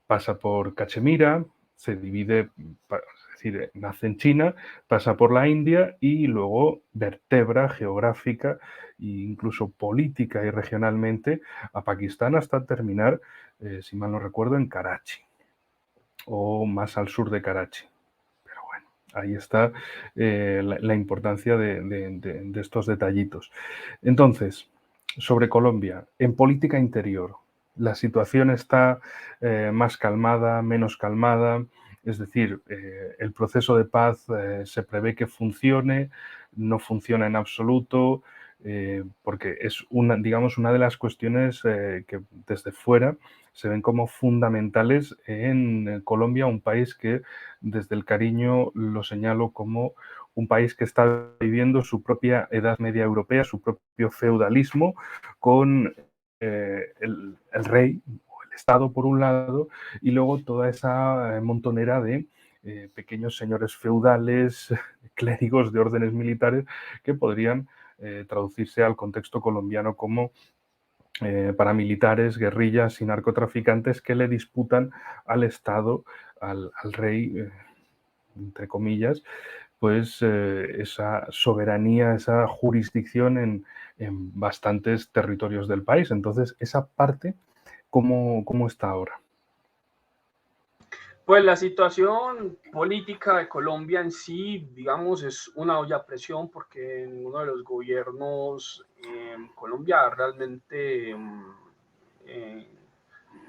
Pasa por Cachemira, se divide, es decir, nace en China, pasa por la India y luego vertebra geográfica e incluso política y regionalmente a Pakistán hasta terminar, si mal no recuerdo, en Karachi o más al sur de Karachi. Pero bueno, ahí está la importancia de estos detallitos. Entonces, sobre Colombia, en política interior, la situación está más calmada, menos calmada, es decir, el proceso de paz se prevé que funcione, no funciona en absoluto, porque es digamos, una de las cuestiones que desde fuera se ven como fundamentales en Colombia, un país que desde el cariño lo señalo como un país que está viviendo su propia Edad Media europea, su propio feudalismo, con el rey o el Estado por un lado, y luego toda esa montonera de pequeños señores feudales, clérigos de órdenes militares, que podrían traducirse al contexto colombiano como paramilitares, guerrillas y narcotraficantes que le disputan al Estado, al rey, entre comillas, pues esa soberanía, esa jurisdicción en bastantes territorios del país. Entonces, esa parte, ¿cómo está ahora? Pues la situación política de Colombia en sí, digamos, es una olla a presión porque ninguno de los gobiernos en Colombia ha realmente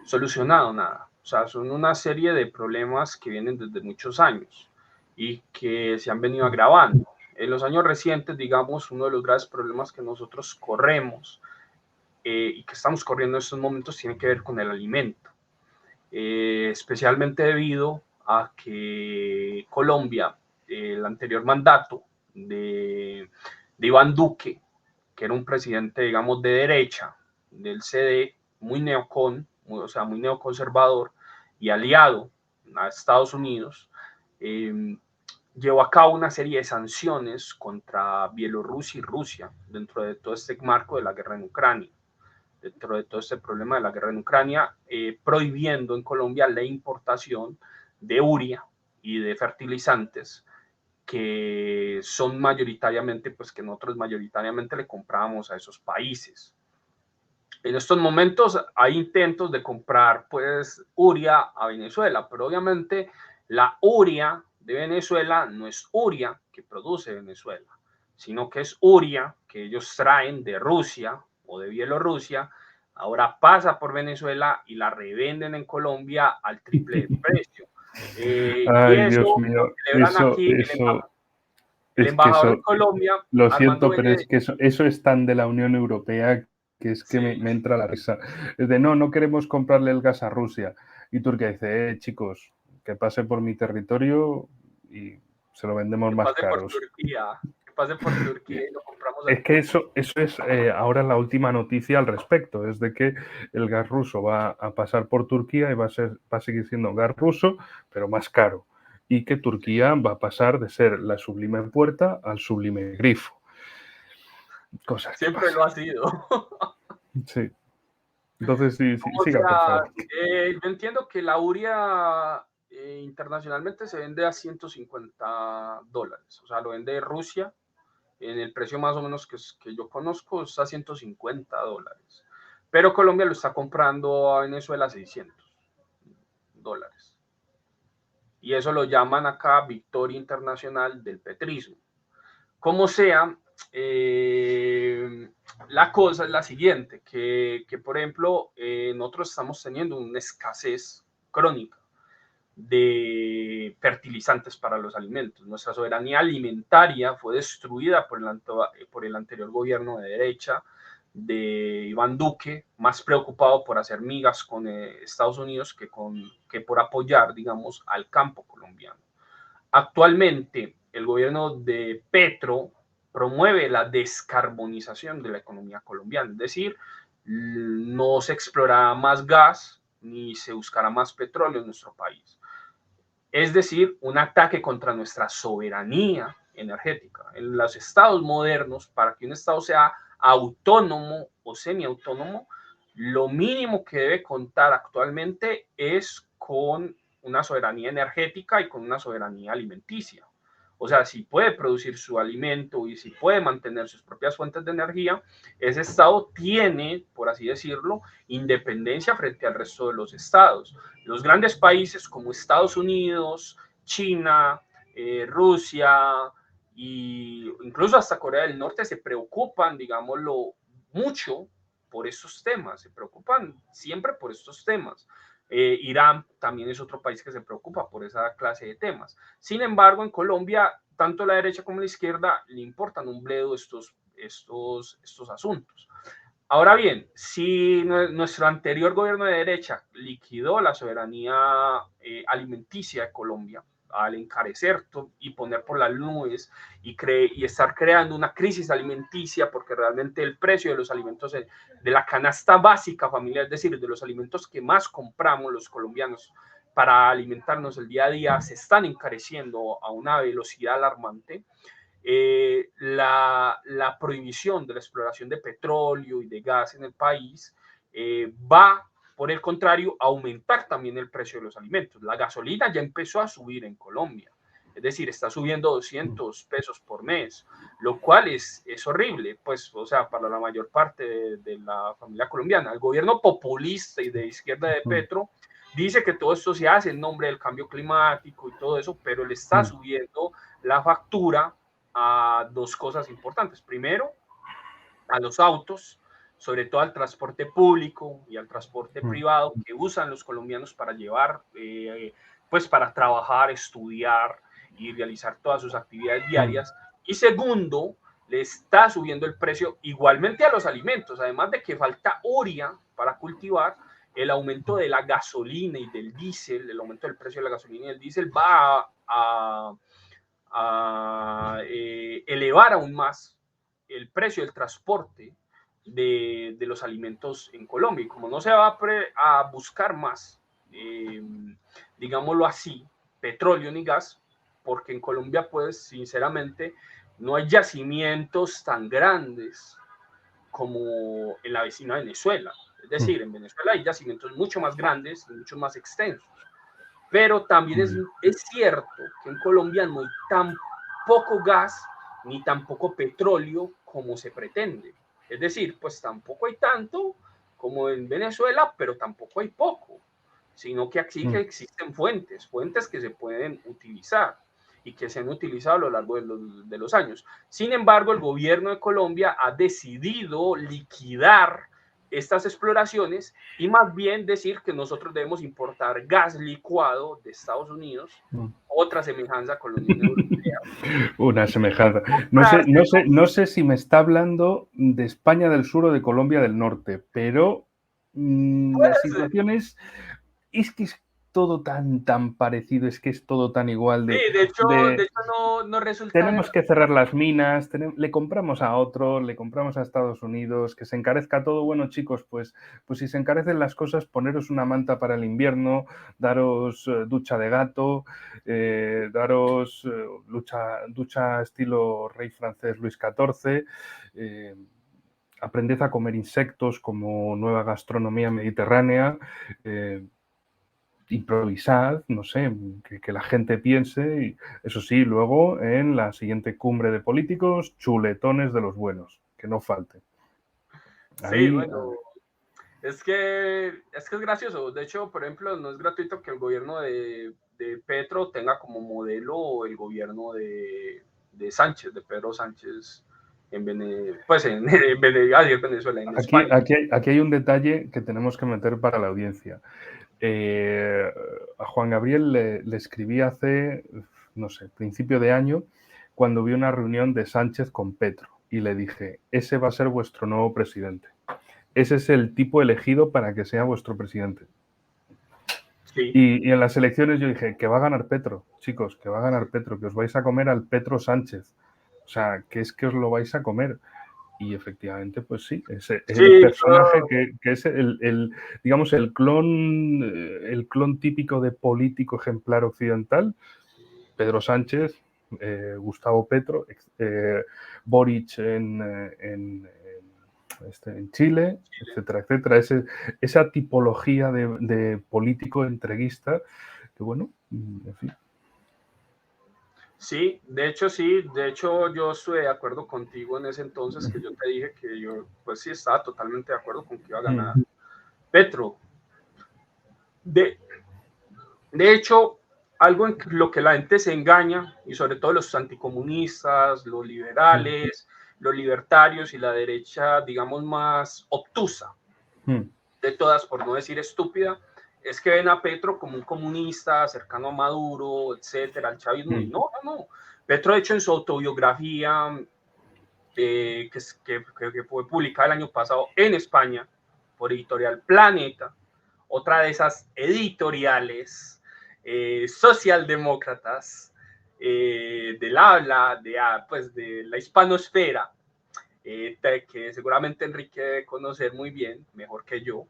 solucionado nada. O sea, son una serie de problemas que vienen desde muchos años y que se han venido agravando. En los años recientes, digamos, uno de los graves problemas que nosotros corremos y que estamos corriendo en estos momentos tiene que ver con el alimento. Especialmente debido a que Colombia, el anterior mandato de Iván Duque, que era un presidente, digamos, de derecha, del CD, muy o sea, muy neoconservador y aliado a Estados Unidos, llevó a cabo una serie de sanciones contra Bielorrusia y Rusia dentro de todo este marco de la guerra en Ucrania, dentro de todo este problema de la guerra en Ucrania, prohibiendo en Colombia la importación de urea y de fertilizantes que son mayoritariamente, pues que nosotros mayoritariamente le comprábamos a esos países. En estos momentos hay intentos de comprar pues urea a Venezuela, pero obviamente la urea de Venezuela no es urea que produce Venezuela, sino que es urea que ellos traen de Rusia o de Bielorrusia, ahora pasa por Venezuela y la revenden en Colombia al triple de precio. Y Ay, Dios eso lo mío, celebran aquí el es que embajador de eso, Colombia, lo Armando siento, pero es Benedetti. que eso es tan de la Unión Europea que es que Sí, me entra la risa. Es de, no queremos comprarle el gas a Rusia. Y Turquía dice, chicos, que pase por mi territorio y se lo vendemos que más pase por caros. Turquía, que pase por Turquía y lo compramos Es aquí. que eso es ahora la última noticia al respecto, es de que el gas ruso va a pasar por Turquía y va a seguir siendo gas ruso, pero más caro. Y que Turquía va a pasar de ser la sublime puerta al sublime grifo. Cosas que Siempre pasan. lo ha sido. Sí. Entonces, sí, O siga, por sea, favor. yo entiendo que la urea internacionalmente se vende a $150. O sea, lo vende Rusia en el precio más o menos que yo conozco, está a $150. Pero Colombia lo está comprando a Venezuela a $600. Y eso lo llaman acá victoria internacional del petrismo. Como sea, la cosa es la siguiente, que por ejemplo, nosotros estamos teniendo una escasez crónica de fertilizantes para los alimentos. Nuestra soberanía alimentaria fue destruida por el anterior gobierno de derecha de Iván Duque, más preocupado por hacer migas con Estados Unidos que por apoyar, digamos, al campo colombiano. Actualmente, el gobierno de Petro promueve la descarbonización de la economía colombiana, es decir, no se explorará más gas ni se buscará más petróleo en nuestro país. Es decir, un ataque contra nuestra soberanía energética. En los estados modernos, para que un estado sea autónomo o semiautónomo, lo mínimo que debe contar actualmente es con una soberanía energética y con una soberanía alimenticia. O sea, si puede producir su alimento y si puede mantener sus propias fuentes de energía, ese estado tiene, por así decirlo, independencia frente al resto de los estados. Los grandes países como Estados Unidos, China, Rusia e incluso hasta Corea del Norte se preocupan, digámoslo, mucho por estos temas, se preocupan siempre por estos temas. Irán también es otro país que se preocupa por esa clase de temas. Sin embargo, en Colombia, tanto la derecha como la izquierda le importan un bledo estos asuntos. Ahora bien, si nuestro anterior gobierno de derecha liquidó la soberanía alimenticia de Colombia al encarecer y poner por las nubes y estar creando una crisis alimenticia porque realmente el precio de los alimentos de la canasta básica familiar, es decir, de los alimentos que más compramos los colombianos para alimentarnos el día a día se están encareciendo a una velocidad alarmante. La prohibición de la exploración de petróleo y de gas en el país va, por el contrario, a aumentar también el precio de los alimentos. La gasolina ya empezó a subir en Colombia, es decir, está subiendo 200 pesos por mes, lo cual es horrible, pues, o sea, para la mayor parte de la familia colombiana. El gobierno populista y de izquierda de Petro dice que todo esto se hace en nombre del cambio climático y todo eso, pero le está subiendo la factura a dos cosas importantes. Primero, a los autos, sobre todo al transporte público y al transporte privado que usan los colombianos para llevar, pues para trabajar, estudiar y realizar todas sus actividades diarias. Y segundo, le está subiendo el precio igualmente a los alimentos, además de que falta urea para cultivar. El aumento de la gasolina y del diésel, el aumento del precio de la gasolina y del diésel va a elevar aún más el precio del transporte de los alimentos en Colombia. Y como no se va a buscar más, digámoslo así, petróleo ni gas, porque en Colombia, pues, sinceramente, no hay yacimientos tan grandes como en la vecina Venezuela. Es decir, en Venezuela hay yacimientos mucho más grandes y mucho más extensos. Pero también es cierto que en Colombia no hay tan poco gas ni tampoco petróleo como se pretende. Es decir, pues tampoco hay tanto como en Venezuela, pero tampoco hay poco, sino que aquí existen fuentes que se pueden utilizar y que se han utilizado a lo largo de los años. Sin embargo, el gobierno de Colombia ha decidido liquidar estas exploraciones y más bien decir que nosotros debemos importar gas licuado de Estados Unidos, otra semejanza con la Unión Europea. Una semejanza. No sé si me está hablando de España del sur o de Colombia del norte, pero la situación es que es todo tan parecido, es que es todo tan igual. Sí, de hecho no resulta... Tenemos que cerrar las minas, le compramos a otro, le compramos a Estados Unidos, que se encarezca todo. Bueno, chicos, pues si se encarecen las cosas, poneros una manta para el invierno, daros ducha de gato, daros ducha estilo rey francés Luis XIV, aprended a comer insectos como nueva gastronomía mediterránea, improvisad, no sé, que la gente piense, y eso sí, luego en la siguiente cumbre de políticos, chuletones de los buenos, que no falte. Sí, bueno, es que es gracioso. De hecho, por ejemplo, no es gratuito que el gobierno de Petro tenga como modelo el gobierno de Sánchez, de Pedro Sánchez en Venezuela, en España. Aquí hay un detalle que tenemos que meter para la audiencia. A Juan Gabriel le escribí hace, no sé, principio de año, cuando vi una reunión de Sánchez con Petro y le dije, ese va a ser vuestro nuevo presidente. Ese es el tipo elegido para que sea vuestro presidente. Sí. Y en las elecciones yo dije, que va a ganar Petro, chicos, que va a ganar Petro, que os vais a comer al Petro Sánchez. O sea, que es que os lo vais a comer. Y efectivamente, pues sí, es el personaje que es digamos, el clon típico de político ejemplar occidental, Pedro Sánchez, Gustavo Petro, Boric en Chile, etcétera, etcétera. Esa tipología de político entreguista, que bueno, en fin. Sí, de hecho yo estuve de acuerdo contigo en ese entonces, que yo te dije que yo pues sí estaba totalmente de acuerdo con que iba a ganar Petro. De hecho, algo en lo que la gente se engaña, y sobre todo los anticomunistas, los liberales, los libertarios y la derecha, digamos, más obtusa de todas, por no decir estúpida, es que ven a Petro como un comunista cercano a Maduro, etcétera, al chavismo. Y no. Petro, de hecho, en su autobiografía, que fue publicada el año pasado en España por Editorial Planeta, otra de esas editoriales socialdemócratas del habla de la hispanosfera, que seguramente Enrique debe conocer muy bien, mejor que yo.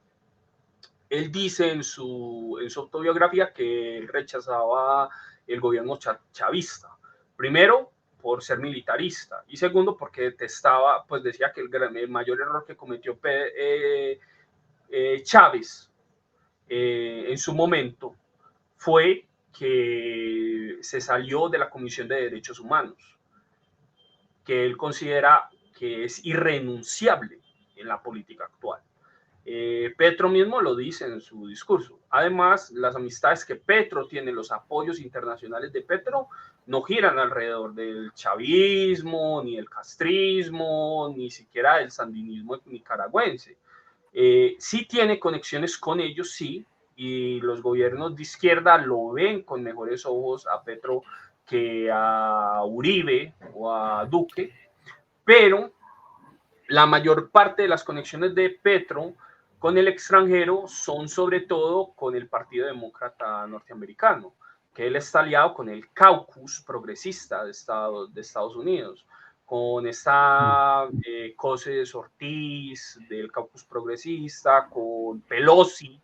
él dice en su autobiografía que él rechazaba el gobierno chavista. Primero, por ser militarista, y segundo, porque detestaba, pues decía que el mayor error que cometió Chávez en su momento fue que se salió de la Comisión de Derechos Humanos, que él considera que es irrenunciable en la política actual. Petro mismo lo dice en su discurso. Además, las amistades que Petro tiene, los apoyos internacionales de Petro, no giran alrededor del chavismo, ni el castrismo, ni siquiera del sandinismo nicaragüense. Sí tiene conexiones con ellos, sí, y los gobiernos de izquierda lo ven con mejores ojos a Petro que a Uribe o a Duque, pero la mayor parte de las conexiones de Petro con el extranjero son sobre todo con el Partido Demócrata Norteamericano, que él está aliado con el caucus progresista de Estados Unidos, con esta Coses Ortiz del caucus progresista, con Pelosi,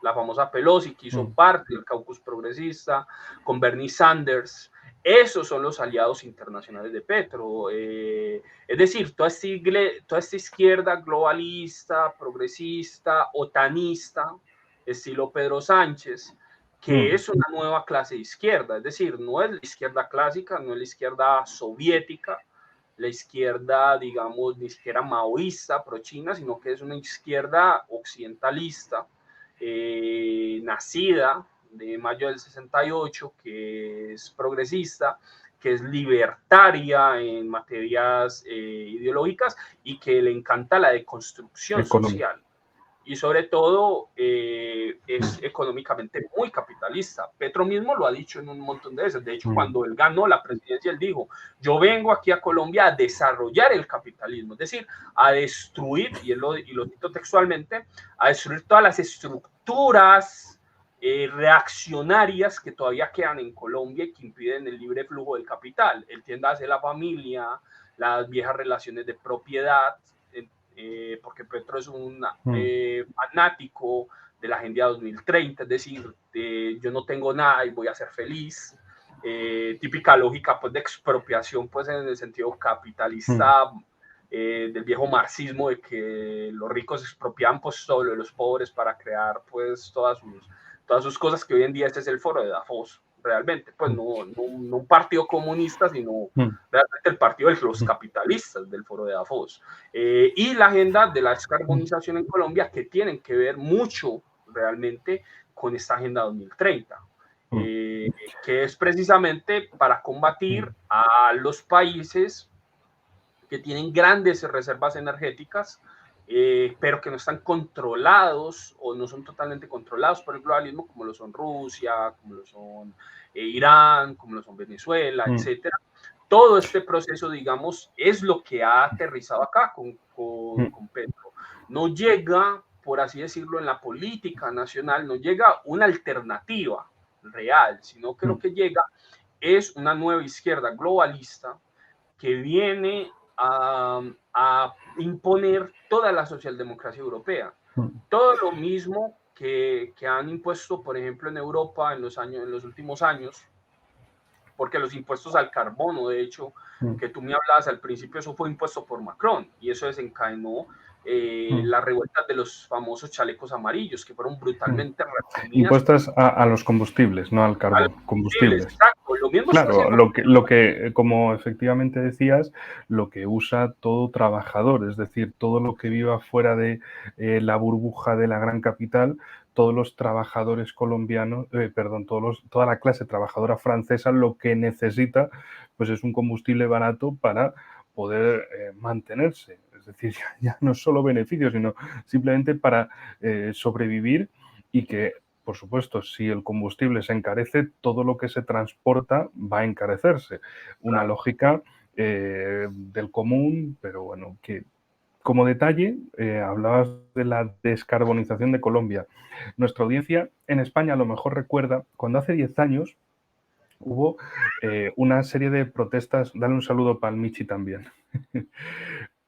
la famosa Pelosi, que hizo parte del caucus progresista, con Bernie Sanders. Esos son los aliados internacionales de Petro. Es decir, toda esta izquierda globalista, progresista, otanista, estilo Pedro Sánchez, que es una nueva clase de izquierda. Es decir, no es la izquierda clásica, no es la izquierda soviética, la izquierda, digamos, ni siquiera maoísta, pro-china, sino que es una izquierda occidentalista, nacida de mayo del 68, que es progresista, que es libertaria en materias ideológicas y que le encanta la deconstrucción social. Y sobre todo es económicamente muy capitalista. Petro mismo lo ha dicho en un montón de veces. De hecho, cuando él ganó la presidencia, él dijo, yo vengo aquí a Colombia a desarrollar el capitalismo, es decir, a destruir, y lo cito textualmente, a destruir todas las estructuras reaccionarias que todavía quedan en Colombia y que impiden el libre flujo del capital. Entiéndase la familia, las viejas relaciones de propiedad, porque Petro es un fanático de la Agenda 2030, es decir, yo no tengo nada y voy a ser feliz. Típica lógica pues, de expropiación pues, en el sentido capitalista del viejo marxismo, de que los ricos expropian pues, solo de los pobres para crear pues, todas sus cosas, que hoy en día este es el foro de Davos. Realmente, pues no un partido comunista, sino realmente el partido de los capitalistas del foro de Davos. Y la agenda de la descarbonización en Colombia, que tienen que ver mucho realmente con esta agenda 2030, que es precisamente para combatir a los países que tienen grandes reservas energéticas, pero que no están controlados o no son totalmente controlados por el globalismo, como lo son Rusia, como lo son Irán, como lo son Venezuela, etcétera. Todo este proceso, digamos, es lo que ha aterrizado acá con Petro. No llega, por así decirlo, en la política nacional, no llega una alternativa real, sino que lo que llega es una nueva izquierda globalista que viene a imponer toda la socialdemocracia europea. Todo lo mismo que han impuesto, por ejemplo, en Europa en los últimos años, porque los impuestos al carbono, de hecho, que tú me hablabas al principio, eso fue impuesto por Macron y eso desencadenó las revueltas de los famosos chalecos amarillos, que fueron brutalmente reprimidas. Impuestas a los combustibles, no al carbón. Combustibles. Exacto. Lo mismo claro, lo que, como efectivamente decías, lo que usa todo trabajador, es decir, todo lo que viva fuera de la burbuja de la gran capital, todos los trabajadores colombianos, toda la clase trabajadora francesa lo que necesita pues es un combustible barato para poder mantenerse. Es decir, ya no es solo beneficios, sino simplemente para sobrevivir y que, por supuesto, si el combustible se encarece, todo lo que se transporta va a encarecerse. Una lógica del común, pero bueno, que como detalle, hablabas de la descarbonización de Colombia. Nuestra audiencia en España a lo mejor recuerda cuando hace 10 años hubo una serie de protestas. Dale un saludo para el Michi también.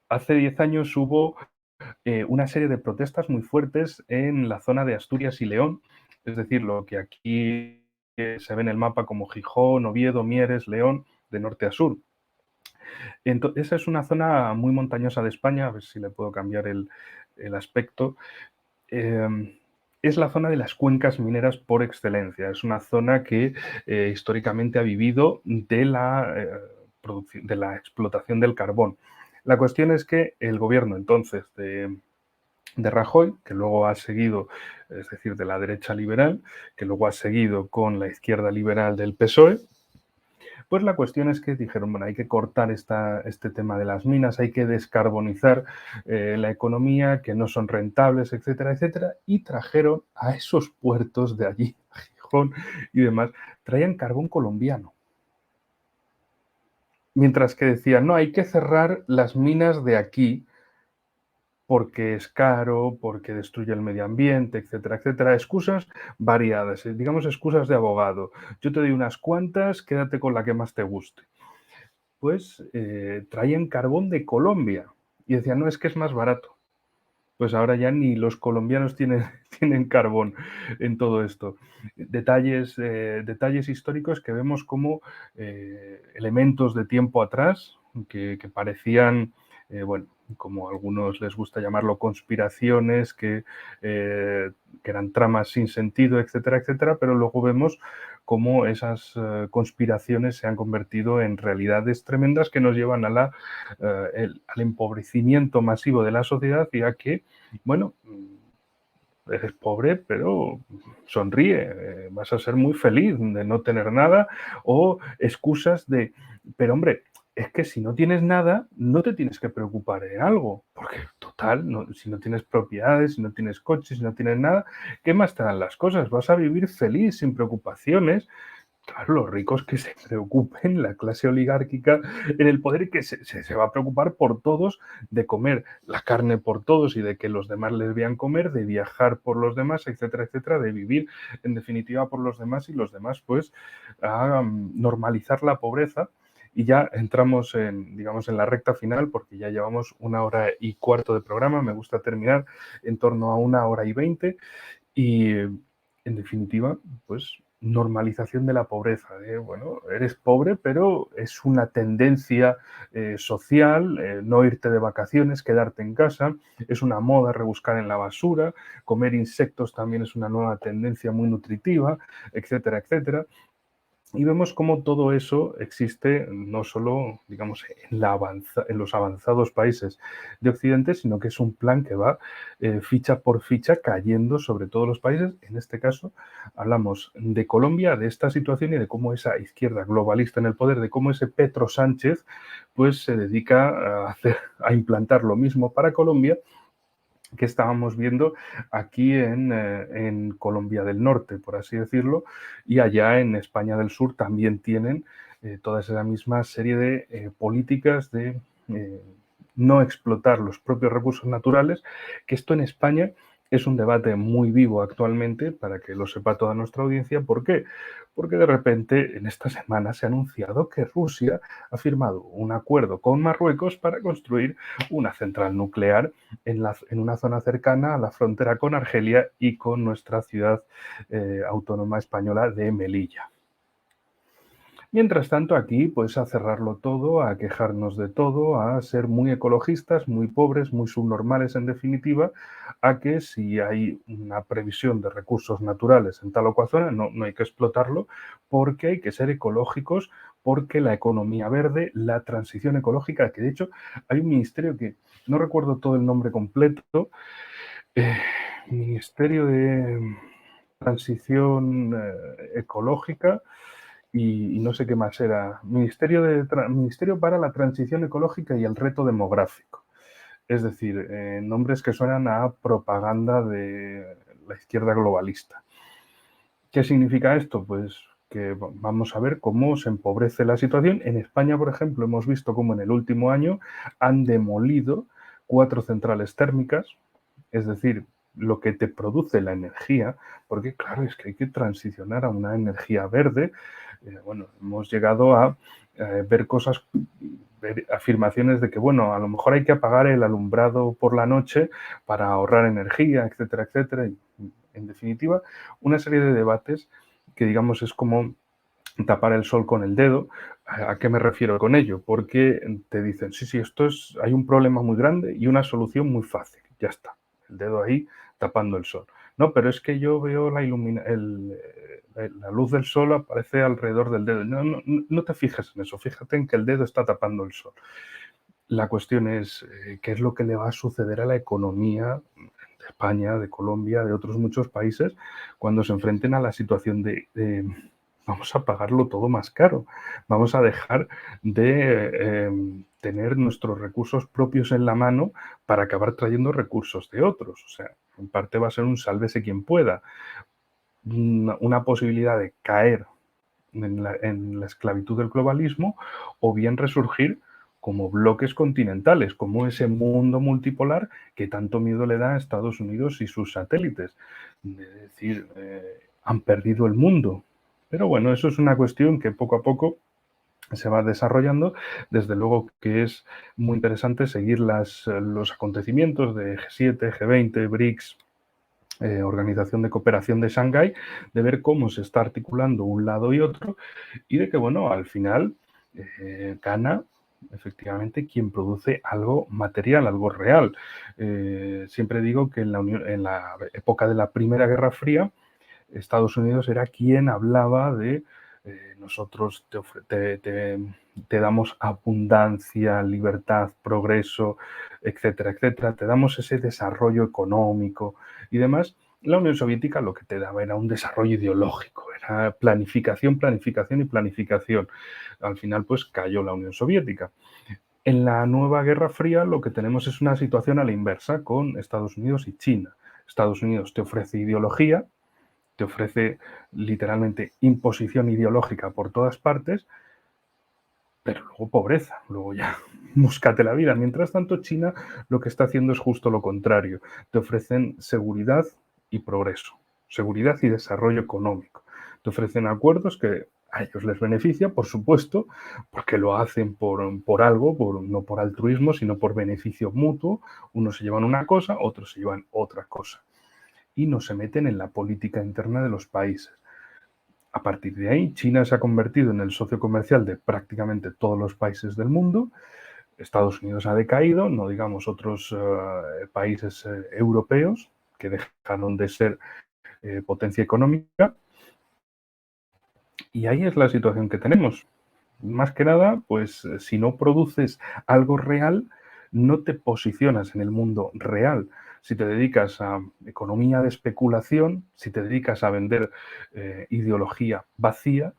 Hace 10 años hubo una serie de protestas muy fuertes en la zona de Asturias y León, es decir, lo que aquí se ve en el mapa como Gijón, Oviedo, Mieres, León, de norte a sur. Esa es una zona muy montañosa de España, a ver si le puedo cambiar el aspecto. Es la zona de las cuencas mineras por excelencia. Es una zona que históricamente ha vivido de la explotación del carbón. La cuestión es que el gobierno entonces de Rajoy, que luego ha seguido, es decir, de la derecha liberal, que luego ha seguido con la izquierda liberal del PSOE, pues la cuestión es que dijeron, bueno, hay que cortar este tema de las minas, hay que descarbonizar la economía, que no son rentables, etcétera, etcétera, y trajeron a esos puertos de allí, a Gijón y demás, traían carbón colombiano. Mientras que decían, no, hay que cerrar las minas de aquí porque es caro, porque destruye el medio ambiente, etcétera, etcétera. Excusas variadas, digamos excusas de abogado. Yo te doy unas cuantas, quédate con la que más te guste. Pues traían carbón de Colombia y decían, no, es que es más barato. Pues ahora ya ni los colombianos tienen carbón en todo esto. Detalles históricos que vemos como elementos de tiempo atrás que parecían, bueno, como a algunos les gusta llamarlo, conspiraciones, que eran tramas sin sentido, etcétera, etcétera, pero luego vemos cómo esas conspiraciones se han convertido en realidades tremendas que nos llevan al empobrecimiento masivo de la sociedad y a que, bueno, eres pobre, pero sonríe, vas a ser muy feliz de no tener nada, o excusas de, pero hombre, es que si no tienes nada, no te tienes que preocupar de algo, porque total, si no tienes propiedades, si no tienes coches, si no tienes nada, ¿qué más te dan las cosas? Vas a vivir feliz, sin preocupaciones. Claro, los ricos que se preocupen, la clase oligárquica en el poder que se va a preocupar por todos, de comer la carne por todos y de que los demás les vean comer, de viajar por los demás, etcétera, etcétera, de vivir en definitiva por los demás y los demás pues a normalizar la pobreza. Y ya entramos digamos, en la recta final porque ya llevamos 1 hora y cuarto de programa. Me gusta terminar en torno a 1 hora y 20 y en definitiva, pues normalización de la pobreza. Bueno, eres pobre, pero es una tendencia social, no irte de vacaciones, quedarte en casa, es una moda rebuscar en la basura, comer insectos también es una nueva tendencia muy nutritiva, etcétera, etcétera. Y vemos cómo todo eso existe no solo, digamos, en los avanzados países de Occidente, sino que es un plan que va ficha por ficha cayendo sobre todos los países. En este caso, hablamos de Colombia, de esta situación y de cómo esa izquierda globalista en el poder, de cómo ese Petro Sánchez, pues se dedica a implantar lo mismo para Colombia que estábamos viendo aquí en Colombia del Norte, por así decirlo, y allá en España del Sur también tienen toda esa misma serie de políticas de no explotar los propios recursos naturales, que esto en España es un debate muy vivo actualmente, para que lo sepa toda nuestra audiencia. ¿Por qué? Porque de repente en esta semana se ha anunciado que Rusia ha firmado un acuerdo con Marruecos para construir una central nuclear en una zona cercana a la frontera con Argelia y con nuestra ciudad autónoma española de Melilla. Mientras tanto, aquí, pues a cerrarlo todo, a quejarnos de todo, a ser muy ecologistas, muy pobres, muy subnormales en definitiva, a que si hay una previsión de recursos naturales en tal o cual zona, no hay que explotarlo, porque hay que ser ecológicos, porque la economía verde, la transición ecológica, que de hecho hay un ministerio que no recuerdo todo el nombre completo, eh, Ministerio de Transición Ecológica, y no sé qué más era, Ministerio para la Transición Ecológica y el Reto Demográfico. Es decir, nombres que suenan a propaganda de la izquierda globalista. ¿Qué significa esto? Pues que vamos a ver cómo se empobrece la situación. En España, por ejemplo, hemos visto cómo en el último año han demolido 4 centrales térmicas, es decir, lo que te produce la energía, porque claro, es que hay que transicionar a una energía verde. Bueno, hemos llegado a ver cosas afirmaciones de que, bueno, a lo mejor hay que apagar el alumbrado por la noche para ahorrar energía, etcétera, etcétera. Y, en definitiva, una serie de debates que, digamos, es como tapar el sol con el dedo. ¿A qué me refiero con ello? Porque te dicen, sí, hay un problema muy grande y una solución muy fácil. Ya está, el dedo ahí tapando el sol. No, pero es que yo veo la luz del sol aparece alrededor del dedo. No te fijes en eso, fíjate en que el dedo está tapando el sol. La cuestión es qué es lo que le va a suceder a la economía de España, de Colombia, de otros muchos países, cuando se enfrenten a la situación de vamos a pagarlo todo más caro, vamos a dejar de tener nuestros recursos propios en la mano para acabar trayendo recursos de otros. O sea, en parte va a ser un sálvese quien pueda, una posibilidad de caer en la esclavitud del globalismo o bien resurgir como bloques continentales, como ese mundo multipolar que tanto miedo le da a Estados Unidos y sus satélites. Es decir, han perdido el mundo. Pero bueno, eso es una cuestión que poco a poco se va desarrollando. Desde luego que es muy interesante seguir los acontecimientos de G7, G20, BRICS, Organización de Cooperación de Shanghái, de ver cómo se está articulando un lado y otro y de que, bueno, al final gana efectivamente quien produce algo material, algo real. Siempre digo que en la época de la Primera Guerra Fría, Estados Unidos era quien hablaba de nosotros te damos abundancia, libertad, progreso, etcétera, etcétera, te damos ese desarrollo económico y demás. La Unión Soviética lo que te daba era un desarrollo ideológico, era planificación, planificación y planificación. Al final, pues cayó la Unión Soviética. En la nueva Guerra Fría lo que tenemos es una situación a la inversa con Estados Unidos y China. Estados Unidos te ofrece ideología, te ofrece literalmente imposición ideológica por todas partes, pero luego pobreza, luego ya búscate la vida. Mientras tanto, China lo que está haciendo es justo lo contrario. Te ofrecen seguridad y progreso, seguridad y desarrollo económico. Te ofrecen acuerdos que a ellos les beneficia, por supuesto, porque lo hacen por algo, no por altruismo, sino por beneficio mutuo. Unos se llevan una cosa, otros se llevan otra cosa. Y no se meten en la política interna de los países. A partir de ahí, China se ha convertido en el socio comercial de prácticamente todos los países del mundo. Estados Unidos ha decaído, no digamos otros países europeos que dejaron de ser potencia económica. Y ahí es la situación que tenemos. Más que nada, pues si no produces algo real, no te posicionas en el mundo real. Si te dedicas a economía de especulación, si te dedicas a vender ideología vacía,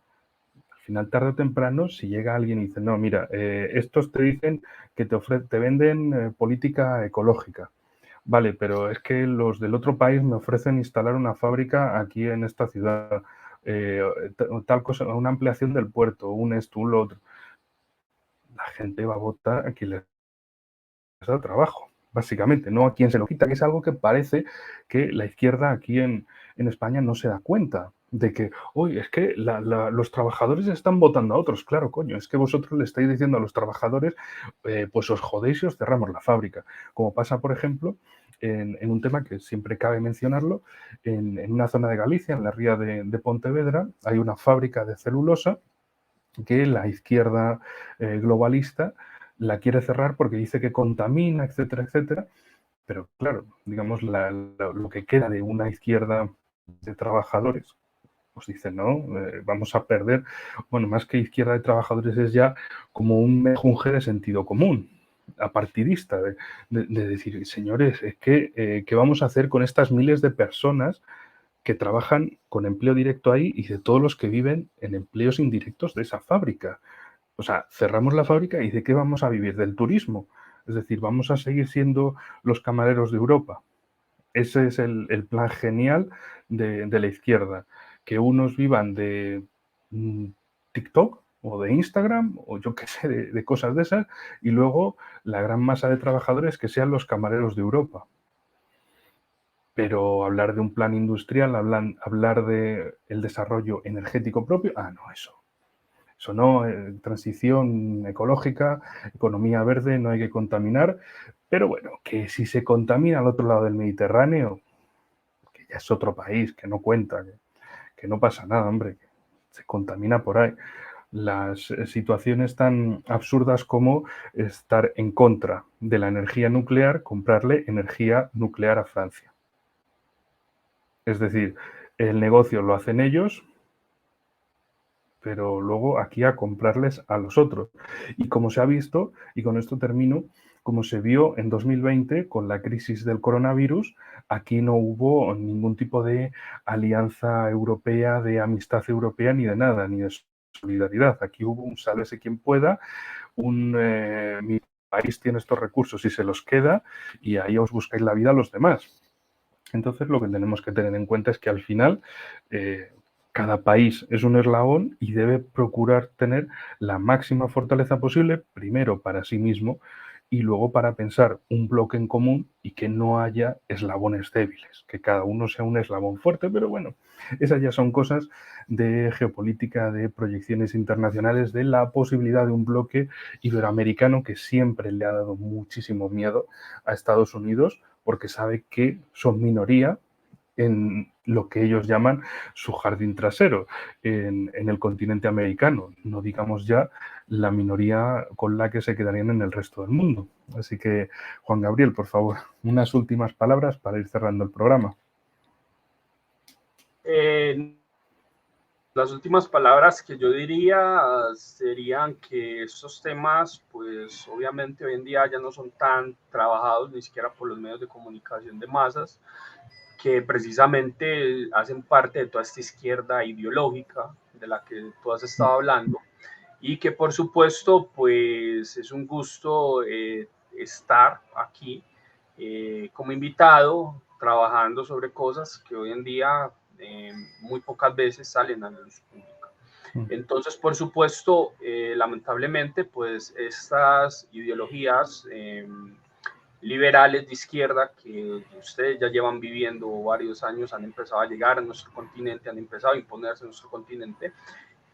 al final, tarde o temprano, si llega alguien y dice, no, mira, estos te dicen que te venden política ecológica. Vale, pero es que los del otro país me ofrecen instalar una fábrica aquí en esta ciudad, tal cosa, una ampliación del puerto, un esto, un lo otro. La gente va a votar a quien les da trabajo, básicamente, no a quien se lo quita, que es algo que parece que la izquierda aquí en España no se da cuenta de que, oye, es que los trabajadores están votando a otros. Claro, coño, es que vosotros le estáis diciendo a los trabajadores, pues os jodéis y os cerramos la fábrica. Como pasa, por ejemplo, en un tema que siempre cabe mencionarlo, en una zona de Galicia, en la ría de Pontevedra, hay una fábrica de celulosa que la izquierda globalista la quiere cerrar porque dice que contamina, etcétera, etcétera. Pero claro, digamos, lo que queda de una izquierda de trabajadores, pues dice, no, vamos a perder, bueno, más que izquierda de trabajadores es ya como un mejunje de sentido común, apartidista, de decir, señores, es que, ¿qué vamos a hacer con estas miles de personas que trabajan con empleo directo ahí y de todos los que viven en empleos indirectos de esa fábrica? O sea, cerramos la fábrica y ¿de qué vamos a vivir? Del turismo. Es decir, vamos a seguir siendo los camareros de Europa. Ese es el plan genial de la izquierda. Que unos vivan de TikTok o de Instagram o yo qué sé, de cosas de esas, y luego la gran masa de trabajadores que sean los camareros de Europa. Pero hablar de un plan industrial, hablar de el desarrollo energético propio, no, eso Eso no, transición ecológica, economía verde, no hay que contaminar, pero bueno, que si se contamina al otro lado del Mediterráneo, que ya es otro país, que no cuenta, que no pasa nada, hombre, que se contamina por ahí. Las situaciones tan absurdas como estar en contra de la energía nuclear, comprarle energía nuclear a Francia. Es decir, el negocio lo hacen ellos, pero luego aquí a comprarles a los otros. Y como se ha visto, y con esto termino, como se vio en 2020 con la crisis del coronavirus, aquí no hubo ningún tipo de alianza europea, de amistad europea, ni de nada, ni de solidaridad. Aquí hubo un sálvese quien pueda, mi país tiene estos recursos y se los queda, y ahí os buscáis la vida a los demás. Entonces, lo que tenemos que tener en cuenta es que al final cada país es un eslabón y debe procurar tener la máxima fortaleza posible, primero para sí mismo y luego para pensar un bloque en común y que no haya eslabones débiles, que cada uno sea un eslabón fuerte, pero bueno, esas ya son cosas de geopolítica, de proyecciones internacionales, de la posibilidad de un bloque iberoamericano que siempre le ha dado muchísimo miedo a Estados Unidos porque sabe que son minoría en lo que ellos llaman su jardín trasero en el continente americano, no digamos ya la minoría con la que se quedarían en el resto del mundo. Así que, Juan Gabriel, por favor, unas últimas palabras para ir cerrando el programa. Las últimas palabras que yo diría serían que estos temas, pues obviamente hoy en día ya no son tan trabajados ni siquiera por los medios de comunicación de masas, que precisamente hacen parte de toda esta izquierda ideológica de la que tú has estado hablando, y que por supuesto pues es un gusto estar aquí como invitado trabajando sobre cosas que hoy en día muy pocas veces salen a la luz pública. Entonces, por supuesto, lamentablemente, pues estas ideologías liberales de izquierda que ustedes ya llevan viviendo varios años han empezado a llegar a nuestro continente, han empezado a imponerse en nuestro continente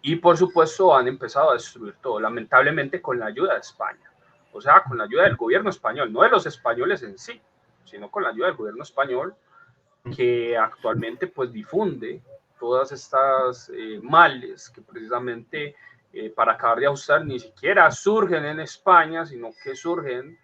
y por supuesto han empezado a destruir todo, lamentablemente con la ayuda de España, o sea, con la ayuda del gobierno español, no de los españoles en sí, sino con la ayuda del gobierno español que actualmente pues difunde todas estas males que precisamente para acabar de ajustar ni siquiera surgen en España, sino que surgen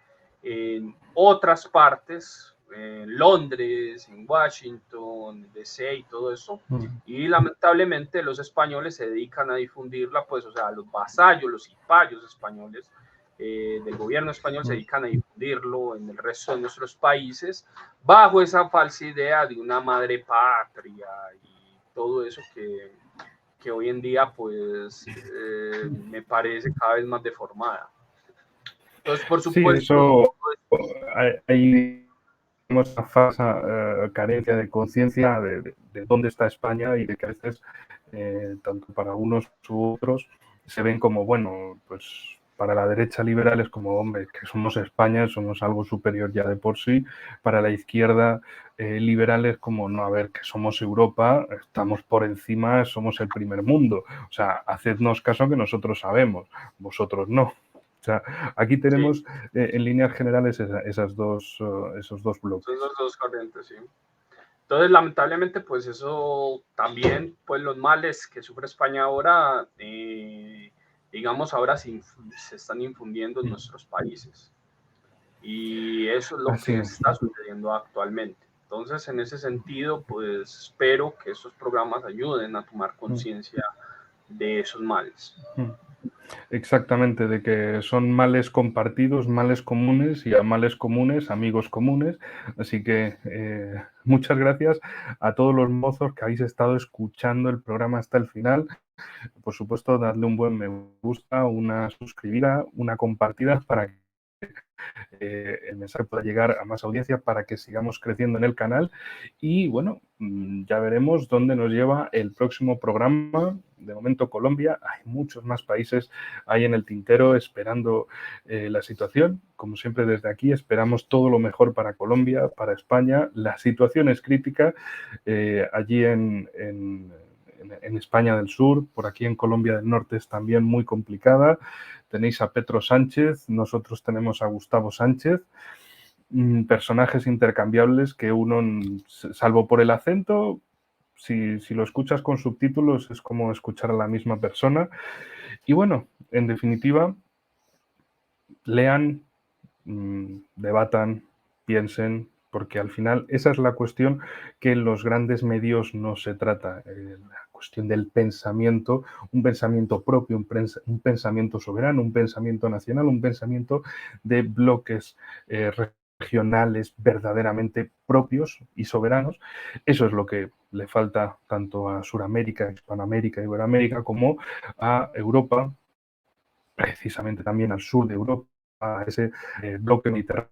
en otras partes, en Londres, en Washington, DC y todo eso. Y lamentablemente los españoles se dedican a difundirla, pues, o sea, los vasallos, los cipayos españoles del gobierno español se dedican a difundirlo en el resto de nuestros países bajo esa falsa idea de una madre patria y todo eso que hoy en día pues me parece cada vez más deformada. Entonces, por supuesto... Sí, eso hay una falsa carencia de conciencia de dónde está España y de que a veces, tanto para unos u otros, se ven como, bueno, pues para la derecha liberal es como, hombre, que somos España, somos algo superior ya de por sí. Para la izquierda liberal es como, no, a ver, que somos Europa, estamos por encima, somos el primer mundo. O sea, hacednos caso que nosotros sabemos, vosotros no. O sea, aquí tenemos en líneas generales esos dos bloques. Esos dos corrientes, sí. Entonces, lamentablemente, pues eso también, pues los males que sufre España ahora, digamos, ahora se están infundiendo en nuestros países. Y eso es lo que está sucediendo actualmente. Entonces, en ese sentido, pues espero que estos programas ayuden a tomar conciencia de esos males. Exactamente, de que son males compartidos, males comunes y a males comunes, amigos comunes. Así que muchas gracias a todos los mozos que habéis estado escuchando el programa hasta el final. Por supuesto, dadle un buen me gusta, una suscribida, una compartida para que el mensaje pueda llegar a más audiencia para que sigamos creciendo en el canal y bueno, ya veremos dónde nos lleva el próximo programa. De momento Colombia, hay muchos más países ahí en el tintero esperando la situación. Como siempre desde aquí esperamos todo lo mejor para Colombia, para España. La situación es crítica allí en en España del Sur, por aquí en Colombia del Norte es también muy complicada. Tenéis a Petro Sánchez, nosotros tenemos a Gustavo Sánchez, personajes intercambiables que uno, salvo por el acento, si lo escuchas con subtítulos es como escuchar a la misma persona. Y bueno, en definitiva, lean, debatan, piensen, porque al final esa es la cuestión que en los grandes medios no se trata, la cuestión del pensamiento, un pensamiento propio, un pensamiento soberano, un pensamiento nacional, un pensamiento de bloques regionales verdaderamente propios y soberanos. Eso es lo que le falta tanto a Sudamérica, Hispanoamérica, Iberoamérica, como a Europa, precisamente también al sur de Europa, a ese bloque mediterráneo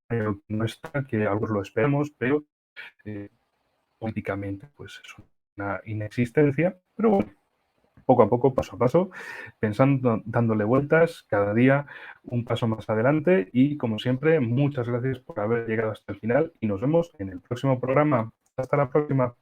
que no está, que algunos lo esperamos, pero políticamente pues es una inexistencia. Pero bueno, poco a poco, paso a paso, pensando, dándole vueltas, cada día un paso más adelante y como siempre, muchas gracias por haber llegado hasta el final y nos vemos en el próximo programa. Hasta la próxima.